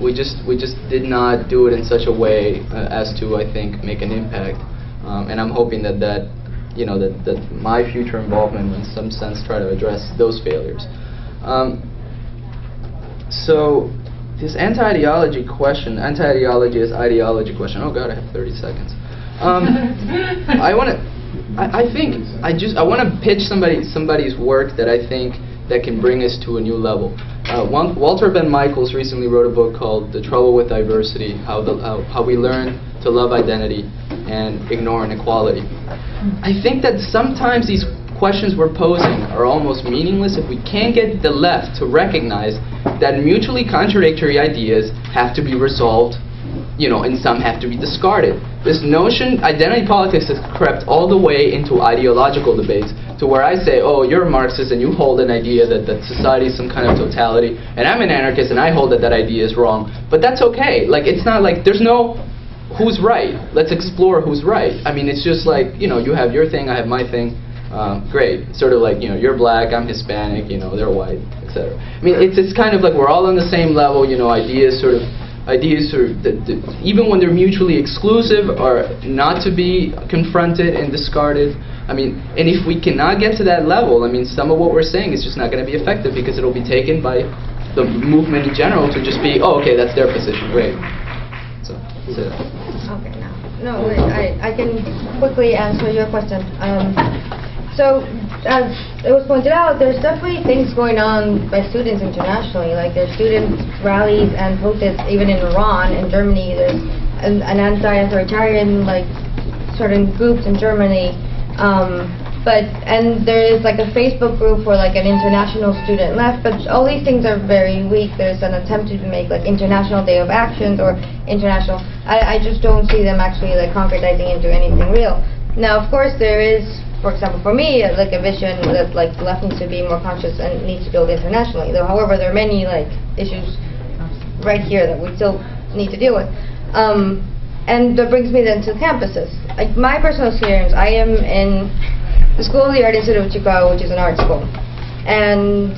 [SPEAKER 3] We just did not do it in such a way as to, I think, make an impact. And I'm hoping that my future involvement will in some sense try to address those failures. So this anti-ideology is ideology question. Oh God, I have 30 seconds. I want to pitch somebody's work that I think that can bring us to a new level. Walter Ben Michaels recently wrote a book called The Trouble with Diversity, how we learn to love identity and ignore inequality. I think that sometimes these questions we're posing are almost meaningless if we can't get the left to recognize that mutually contradictory ideas have to be resolved, and some have to be discarded. This notion, identity politics, has crept all the way into ideological debates, to where I say, oh, you're a Marxist and you hold an idea that society is some kind of totality, and I'm an anarchist and I hold that idea is wrong. But that's okay. Like, it's not like there's no who's right. Let's explore who's right. I mean, it's just like, you have your thing, I have my thing. Great. Sort of like, you're black, I'm Hispanic, they're white, etc. I mean, it's kind of like we're all on the same level, ideas sort of, even when they're mutually exclusive, are not to be confronted and discarded. I mean, and if we cannot get to that level, I mean, some of what we're saying is just not going to be effective, because it'll be taken by the movement in general to just be, oh, okay, that's their position, great. So, that's it.
[SPEAKER 2] Okay, no, wait, I can quickly answer your question. So, as it was pointed out, there's definitely things going on by students internationally. Like there's student rallies and protests even in Iran and Germany. There's an anti-authoritarian certain groups in Germany. And there is like a Facebook group for like an international student left, but all these things are very weak. There's an attempt to make like International Day of Actions or international. I just don't see them actually like concretizing into anything real. Now, of course, there is, for example, for me, like a vision that like the left needs to be more conscious and needs to build internationally. Though, however, there are many like issues right here that we still need to deal with. And that brings me then to campuses. Like my personal experience, I am in the School of the Art Institute of Chicago, which is an art school. And,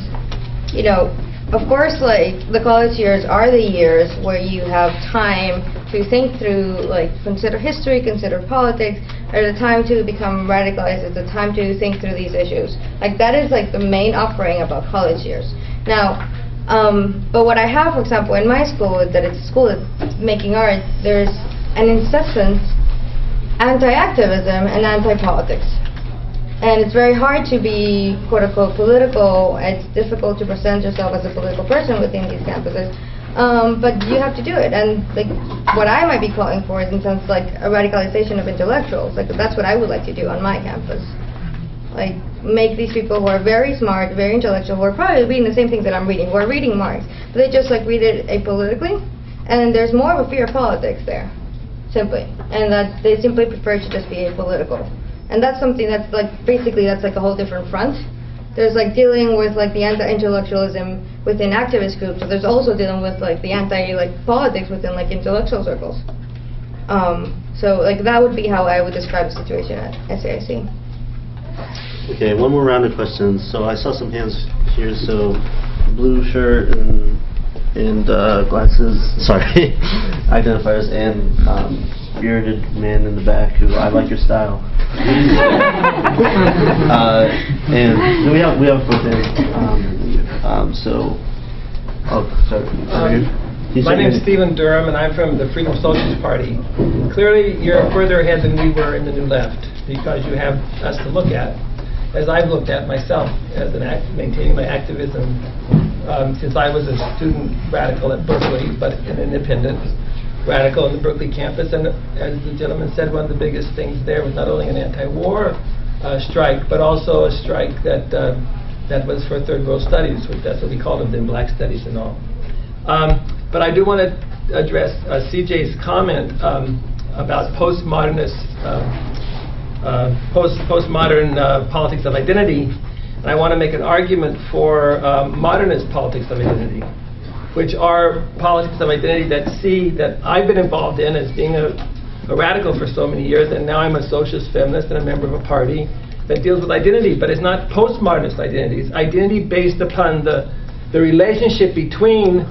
[SPEAKER 2] you know, of course, like, the college years are the years where you have time to think through, like, consider history, consider politics, or the time to become radicalized, it's the time to think through these issues. Like, that is, like, the main offering about college years. Now, but what I have, for example, in my school, is that it's a school that's making art, there's an incessant anti-activism and anti-politics. And it's very hard to be, quote-unquote, political. It's difficult to present yourself as a political person within these campuses. But you have to do it. And like, what I might be calling for is, in a sense, like a radicalization of intellectuals. Like, that's what I would like to do on my campus. Like, make these people who are very smart, very intellectual, who are probably reading the same things that I'm reading, who are reading Marx, but they just like read it apolitically. And there's more of a fear of politics there, simply. And that they simply prefer to just be apolitical. And that's something that's like, basically that's like a whole different front. There's like dealing with like the anti-intellectualism within activist groups, but there's also dealing with like the anti-politics within like intellectual circles. So like that would be how I would describe the situation at SAIC.
[SPEAKER 1] Okay, one more round of questions. So I saw some hands here, so blue shirt and glasses, sorry, identifiers, and bearded man in the back who, I like your style. And we have both in. So, sorry.
[SPEAKER 12] My name is Stephen Durham, and I'm from the Freedom Socialist Party. Clearly, you're further ahead than we were in the New Left, because you have us to look at, as I've looked at myself, as maintaining my activism since I was a student radical at Berkeley, but an independent radical on the Berkeley campus. And as the gentleman said, one of the biggest things there was not only an anti-war strike, but also a strike that was for third world studies, which that's what we called them, then black studies and all. But I do want to address CJ's comment about postmodernist politics of identity. And I want to make an argument for modernist politics of identity, which are politics of identity that I've been involved in as being a radical for so many years, and now I'm a socialist feminist and a member of a party that deals with identity, but it's not postmodernist identity. It's identity based upon the relationship between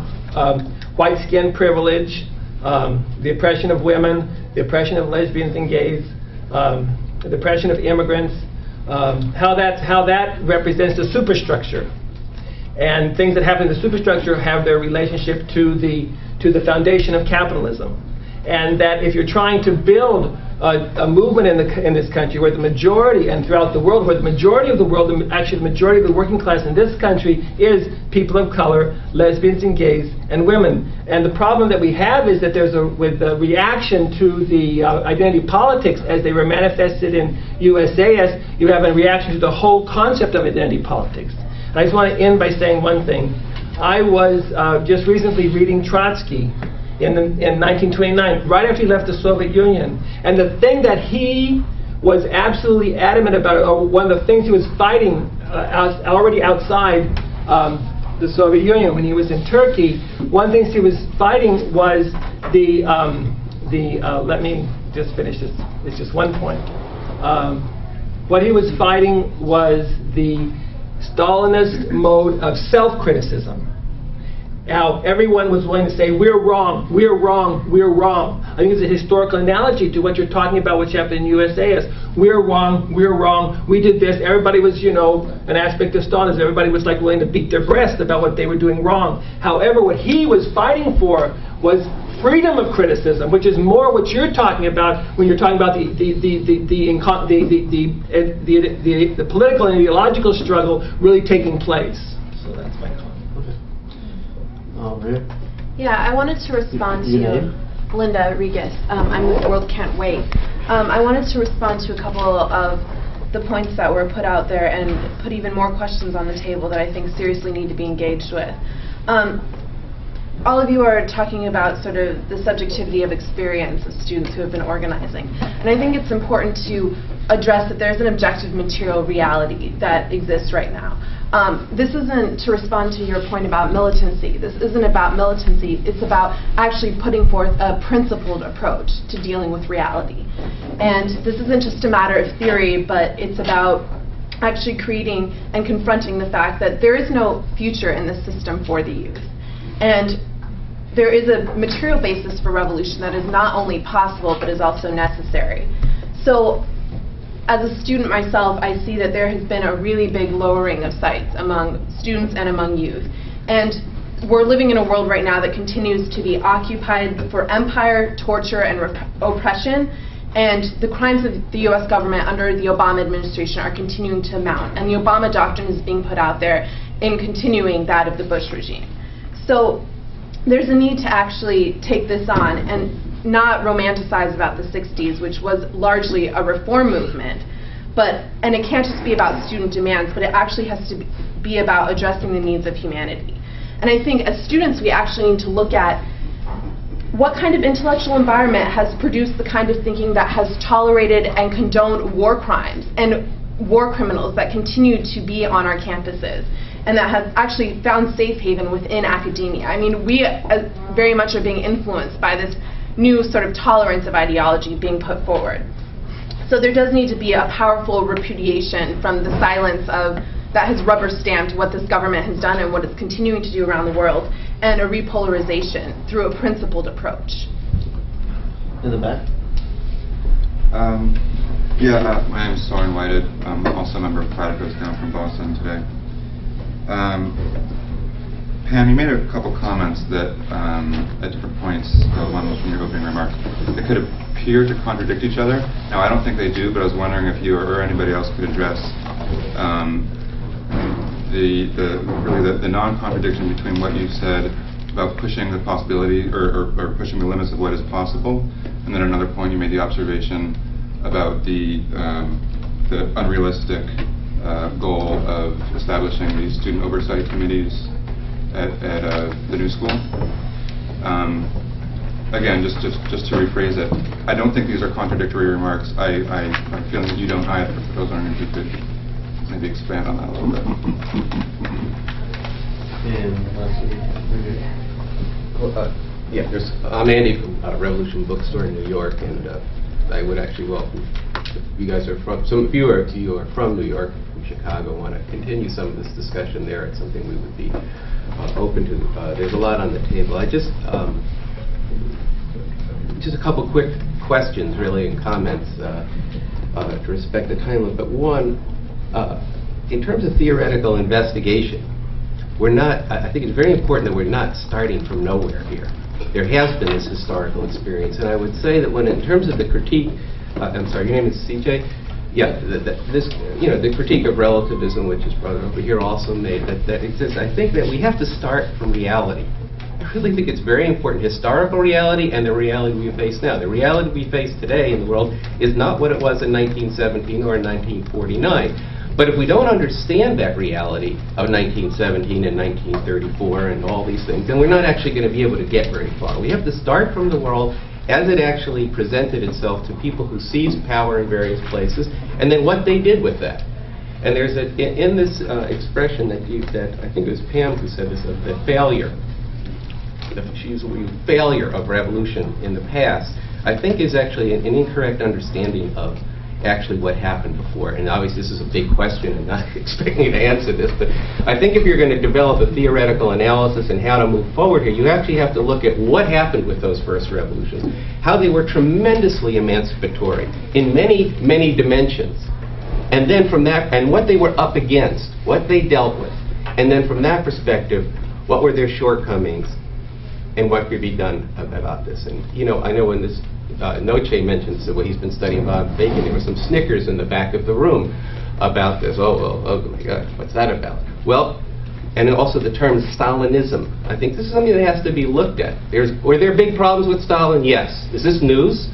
[SPEAKER 12] white skin privilege, the oppression of women, the oppression of lesbians and gays, the oppression of immigrants, how that represents the superstructure. And things that happen in the superstructure have their relationship to the foundation of capitalism. And that if you're trying to build a movement in this country where the majority, and throughout the world, where the majority of the world, actually the majority of the working class in this country is people of color, lesbians and gays, and women. And the problem that we have is that there's with the reaction to the identity politics as they were manifested in USAS, you have a reaction to the whole concept of identity politics. And I just want to end by saying one thing. I was just recently reading Trotsky in 1929, right after he left the Soviet Union. And the thing that he was absolutely adamant about, or one of the things he was fighting already outside the Soviet Union when he was in Turkey, one thing he was fighting was let me just finish this, it's just one point. What he was fighting was the Stalinist mode of self-criticism. Now, everyone was willing to say, we're wrong, we're wrong, we're wrong. I think it's a historical analogy to what you're talking about, what's happened in USAS. We're wrong, we did this. Everybody was, you know, an aspect of Stalinism. Everybody was like willing to beat their breast about what they were doing wrong. However, what he was fighting for was freedom of criticism, which is more what you're talking about when you're talking about the political and ideological struggle really taking place. So that's my comment.
[SPEAKER 13] Yeah, I wanted to respond to Linda Regas. I'm with World Can't Wait. I wanted to respond to a couple of the points that were put out there and put even more questions on the table that I think seriously need to be engaged with. All of you are talking about sort of the subjectivity of experience of students who have been organizing. And I think it's important to address that there's an objective material reality that exists right now. This isn't to respond to your point about militancy. This isn't about militancy. It's about actually putting forth a principled approach to dealing with reality. And this isn't just a matter of theory, but it's about actually creating and confronting the fact that there is no future in this system for the youth. And there is a material basis for revolution that is not only possible, but is also necessary. So, as a student myself, I see that there has been a really big lowering of sights among students and among youth. And we're living in a world right now that continues to be occupied for empire, torture, and oppression. And the crimes of the US government under the Obama administration are continuing to mount. And the Obama doctrine is being put out there in continuing that of the Bush regime. So there's a need to actually take this on and not romanticize about the 60s, which was largely a reform movement. And it can't just be about student demands, but it actually has to be about addressing the needs of humanity. And I think as students, we actually need to look at what kind of intellectual environment has produced the kind of thinking that has tolerated and condoned war crimes and war criminals that continue to be on our campuses, and that has actually found safe haven within academia. I mean, we very much are being influenced by this new sort of tolerance of ideology being put forward. So there does need to be a powerful repudiation from the silence of that has rubber-stamped what this government has done and what it's continuing to do around the world, and a repolarization through a principled approach.
[SPEAKER 1] In the back?
[SPEAKER 14] My name is Soren Whited. I'm also a member of Platypus down from Boston today. Pam, you made a couple comments that, at different points, one was from your opening remarks, that could appear to contradict each other. Now, I don't think they do, but I was wondering if you or anybody else could address the non-contradiction between what you said about pushing the possibility or pushing the limits of what is possible, and then another point you made the observation about the unrealistic goal of establishing these student oversight committees at the new school. Again, just to rephrase it, I don't think these are contradictory remarks. I'm feeling that you don't either, but I was wondering if you could maybe expand on that a little bit.
[SPEAKER 15] I'm Andy from Revolution Bookstore in New York, and I would actually welcome, if you guys are from, some of you are from New York, from Chicago, want to continue some of this discussion there. It's something we would be open to. There's a lot on the table. I just a couple quick questions, really, and comments to respect the time limit. But one, in terms of theoretical investigation, we're not. I think it's very important that we're not starting from nowhere here. There has been this historical experience, and I would say that in terms of the critique, I'm sorry, your name is CJ? Yeah, the critique of relativism, which is brought over here, also made that exists. I think that we have to start from reality. I really think it's very important, historical reality and the reality we face now. The reality we face today in the world is not what it was in 1917 or in 1949. But if we don't understand that reality of 1917 and 1934 and all these things, then we're not actually going to be able to get very far. We have to start from the world as it actually presented itself to people who seized power in various places, and then what they did with that. And there's in this expression that I think it was Pam who said this, the failure. She used the word failure of revolution in the past, I think is actually an incorrect understanding of actually what happened before. And obviously this is a big question and not expecting you to answer this, but I think if you're going to develop a theoretical analysis and how to move forward here, you actually have to look at what happened with those first revolutions, how they were tremendously emancipatory in many, many dimensions. And then from that, and what they were up against, what they dealt with. And then from that perspective, what were their shortcomings? and what could be done about this. And you know, I know when this Noche mentions what he's been studying about bacon, there were some snickers in the back of the room about this. Oh my God, what's that about? Well, and then also the term Stalinism. I think this is something that has to be looked at. Were there big problems with Stalin? Yes. Is this news?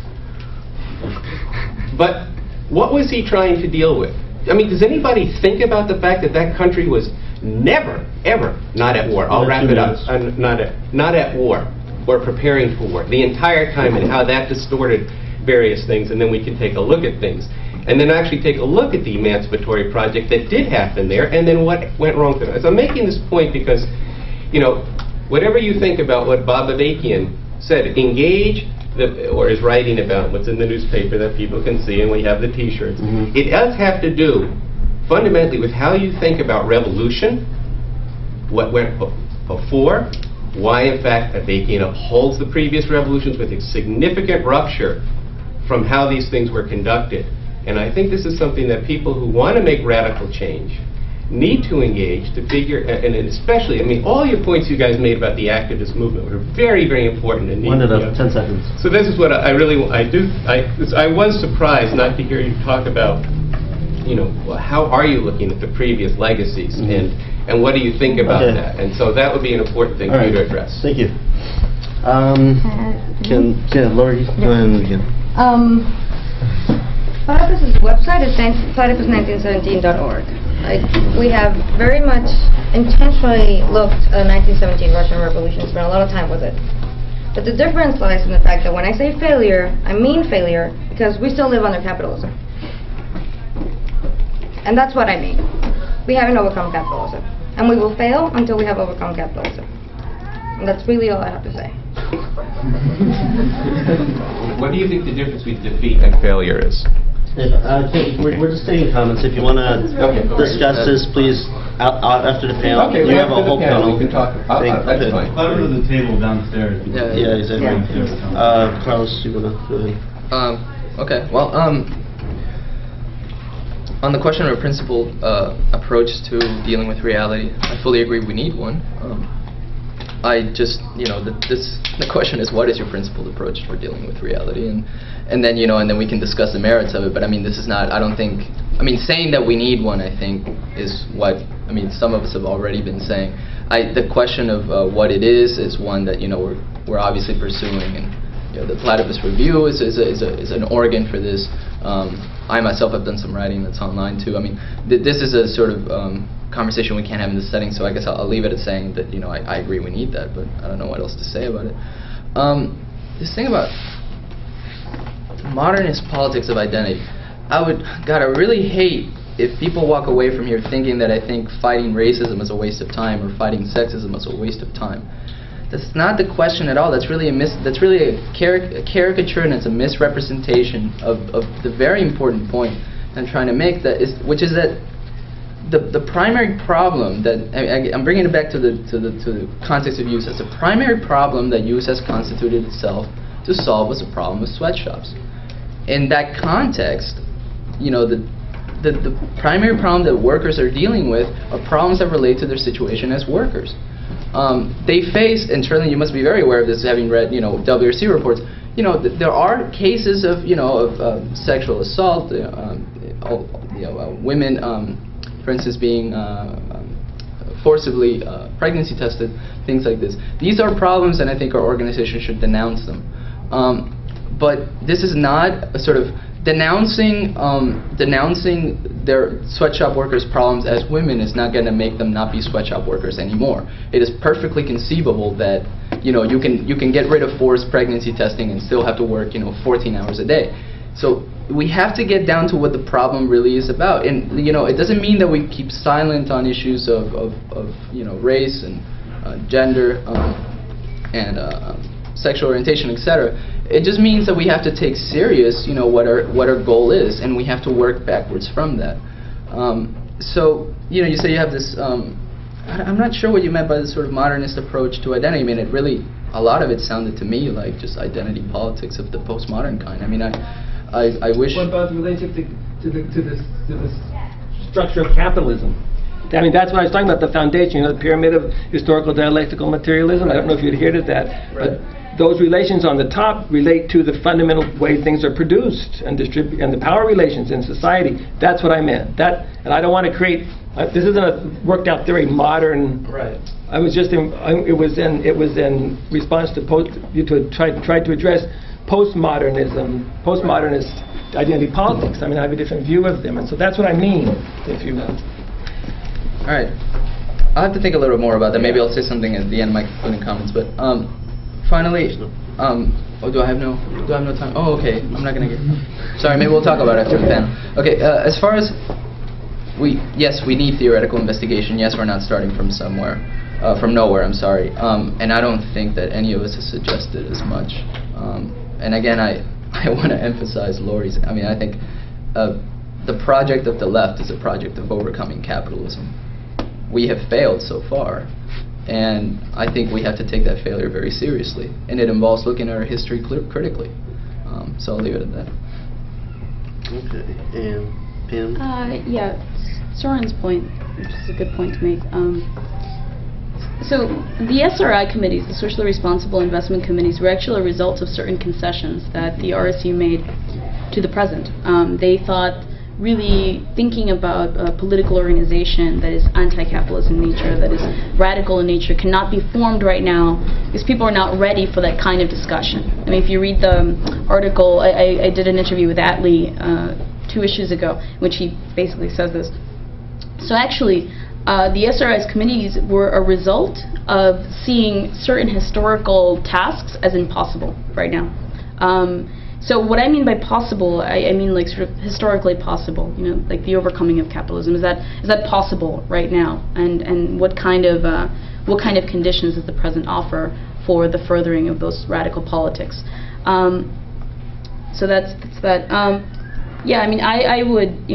[SPEAKER 15] But what was he trying to deal with? I mean, does anybody think about the fact that that country was never, ever not at war? I'll wrap it up. Not at war or preparing for war the entire time, and how that distorted various things. And then we can take a look at things. And then actually take a look at the emancipatory project that did happen there, and then what went wrong with it. So I'm making this point because, you know, whatever you think about what Bob Avakian said, engage, or is writing about what's in the newspaper that people can see, and we have the T-shirts. It does have to do, fundamentally, with how you think about revolution, what went before, why, in fact, Avakian upholds the previous revolutions with a significant rupture from how these things were conducted. And I think this is something that people who want to make radical change need to engage to figure, and especially, I mean, all your points you guys made about the activist movement were very, very important. And
[SPEAKER 1] 10 seconds.
[SPEAKER 15] So this is what I really, I was surprised not to hear you talk about, you know, well, how are you looking at the previous legacies, and what do you think about that? And so that would be an important thing for you to address.
[SPEAKER 1] Thank you. Laurie, go ahead and begin.
[SPEAKER 2] Platypus' website is platypus1917.org. We have very much intentionally looked at 1917 Russian Revolution, spent a lot of time with it. But the difference lies in the fact that when I say failure, I mean failure because we still live under capitalism. And that's what I mean. We haven't overcome capitalism. And we will fail until we have overcome capitalism. And that's really all I have to say.
[SPEAKER 15] What do you think the difference between defeat and failure is?
[SPEAKER 1] We're just taking comments. If you want to discuss this, please, after the panel.
[SPEAKER 15] Okay,
[SPEAKER 1] you have a whole panel.
[SPEAKER 15] We can talk. That's fine.
[SPEAKER 16] Clever to the table downstairs.
[SPEAKER 1] Yeah, exactly. Carlos, you want to go ahead?
[SPEAKER 3] Okay, well, on the question of a principled approach to dealing with reality, I fully agree we need one. I just, you know, the question is, what is your principled approach for dealing with reality? And then, you know, and then we can discuss the merits of it. But I mean, this is not, I don't think, I mean, saying that we need one, I think, is what, I mean, some of us have already been saying. The question of what it is one that, you know, we're obviously pursuing. And, you know, the Platypus Review is an organ for this. I myself have done some writing that's online too. I mean, this is a sort of conversation we can't have in this setting, so I guess I'll leave it at saying that, you know, I agree we need that, but I don't know what else to say about it. This thing about modernist politics of identity, God, I really hate if people walk away from here thinking that I think fighting racism is a waste of time or fighting sexism is a waste of time. That's not the question at all. That's really a caricature, and it's a misrepresentation of the very important point I'm trying to make, which is that the primary problem that I'm bringing it back to the context of use. As the primary problem that use has constituted itself to solve was the problem of sweatshops. In that context, you know, the primary problem that workers are dealing with are problems that relate to their situation as workers. They face, and certainly you must be very aware of this, having read, you know, WRC reports. You know, there are cases of, you know, of sexual assault, women, for instance, being forcibly pregnancy tested, things like this. These are problems, and I think our organization should denounce them. But this is not a sort of denouncing their sweatshop workers' problems as women is not going to make them not be sweatshop workers anymore. It is perfectly conceivable that, you know, you can get rid of forced pregnancy testing and still have to work, you know, 14 hours a day. So we have to get down to what the problem really is about. And, you know, it doesn't mean that we keep silent on issues of you know, race and gender and sexual orientation, etc. It just means that we have to take serious, you know, what our goal is, and we have to work backwards from that. So, you know, you say you have this. I'm not sure what you meant by this sort of modernist approach to identity. I mean, it really, a lot of it sounded to me like just identity politics of the postmodern kind. I mean, I wish.
[SPEAKER 12] What about related to the structure of capitalism? I mean, that's what I was talking about, the foundation, the pyramid of historical dialectical materialism. I don't know if you'd adhere to that, but those relations on the top relate to the fundamental way things are produced and distributed, and the power relations in society. That's what I meant. And I don't want to create. This isn't a worked out theory, modern. Right. I was just. It was in response to try to address postmodernism, postmodernist identity politics. I mean, I have a different view of them, and so that's what I mean. If you.
[SPEAKER 3] All right. I'll have to think a little bit more about that. Maybe I'll say something at the end of my concluding comments, but. Finally, do I have no time? Oh, okay. I'm not gonna get. Sorry, maybe we'll talk about it after the panel. Okay. As far as yes, we need theoretical investigation. Yes, we're not starting from somewhere, from nowhere. I'm sorry. And I don't think that any of us has suggested as much. And again, I want to emphasize Laurie's. I mean, I think the project of the left is a project of overcoming capitalism. We have failed so far. And I think we have to take that failure very seriously. And it involves looking at our history critically. So I'll leave it at that.
[SPEAKER 1] Okay. And Pam?
[SPEAKER 4] Yeah, Soren's point, which is a good point to make. So the SRI committees, the socially responsible investment committees, were actually a result of certain concessions that the RSU made to the present. They thought really thinking about a political organization that is anti-capitalist in nature, that is radical in nature, cannot be formed right now because people are not ready for that kind of discussion. I mean, if you read the article, I did an interview with Atlee 2 issues ago, in which he basically says this. So actually, the SRI's committees were a result of seeing certain historical tasks as impossible right now. So what I mean by possible, I mean like sort of historically possible, like the overcoming of capitalism. Is that possible right now? And what kind of conditions does the present offer for the furthering of those radical politics? So that's that. Yeah, I mean, I would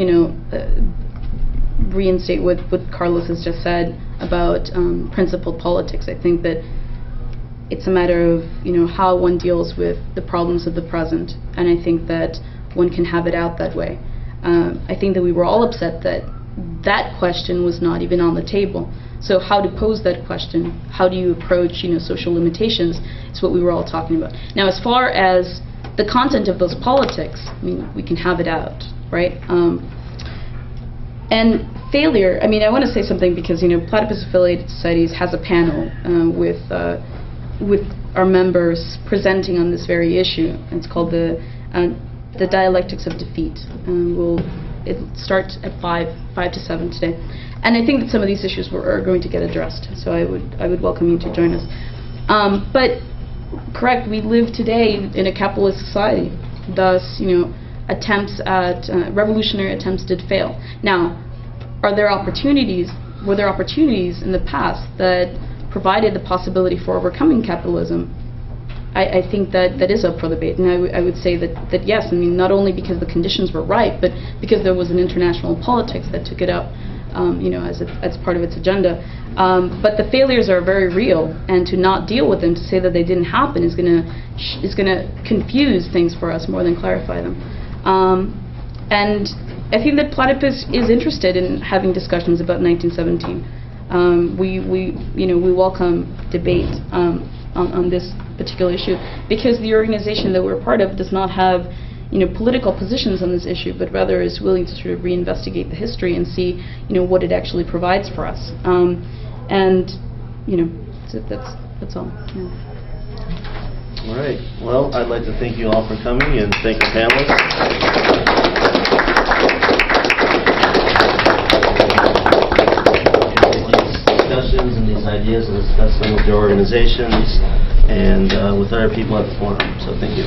[SPEAKER 4] reinstate what Carlos has just said about principled politics. I think that it's a matter of how one deals with the problems of the present, and I think that one can have it out that way. I think that we were all upset that that question was not even on the table. So how to pose that question, how do you approach social limitations, is what we were all talking about. Now, as far as the content of those politics, I mean, we can have it out, right? And failure, I mean, I want to say something because Platypus Affiliated Societies has a panel with our members presenting on this very issue. It's called the Dialectics of Defeat. It starts at 5 to 7 today, and I think that some of these issues are going to get addressed. So I would welcome you to join us. But correct, we live today in a capitalist society. Thus, attempts at revolutionary attempts did fail. Now, were there opportunities in the past that provided the possibility for overcoming capitalism? I think that is up for debate, and I would say that yes. I mean, not only because the conditions were right, but because there was an international politics that took it up, as part of its agenda. But the failures are very real, and to not deal with them, to say that they didn't happen, is going to confuse things for us more than clarify them. And I think that Platypus is interested in having discussions about 1917. We welcome debate on this particular issue, because the organization that we're part of does not have political positions on this issue, but rather is willing to sort of reinvestigate the history and see what it actually provides for us. And that's all. Yeah.
[SPEAKER 1] All right. Well, I'd like to thank you all for coming and thank the panelists. Discussions and these ideas and discuss them with your organizations and with other people at the forum. So thank you.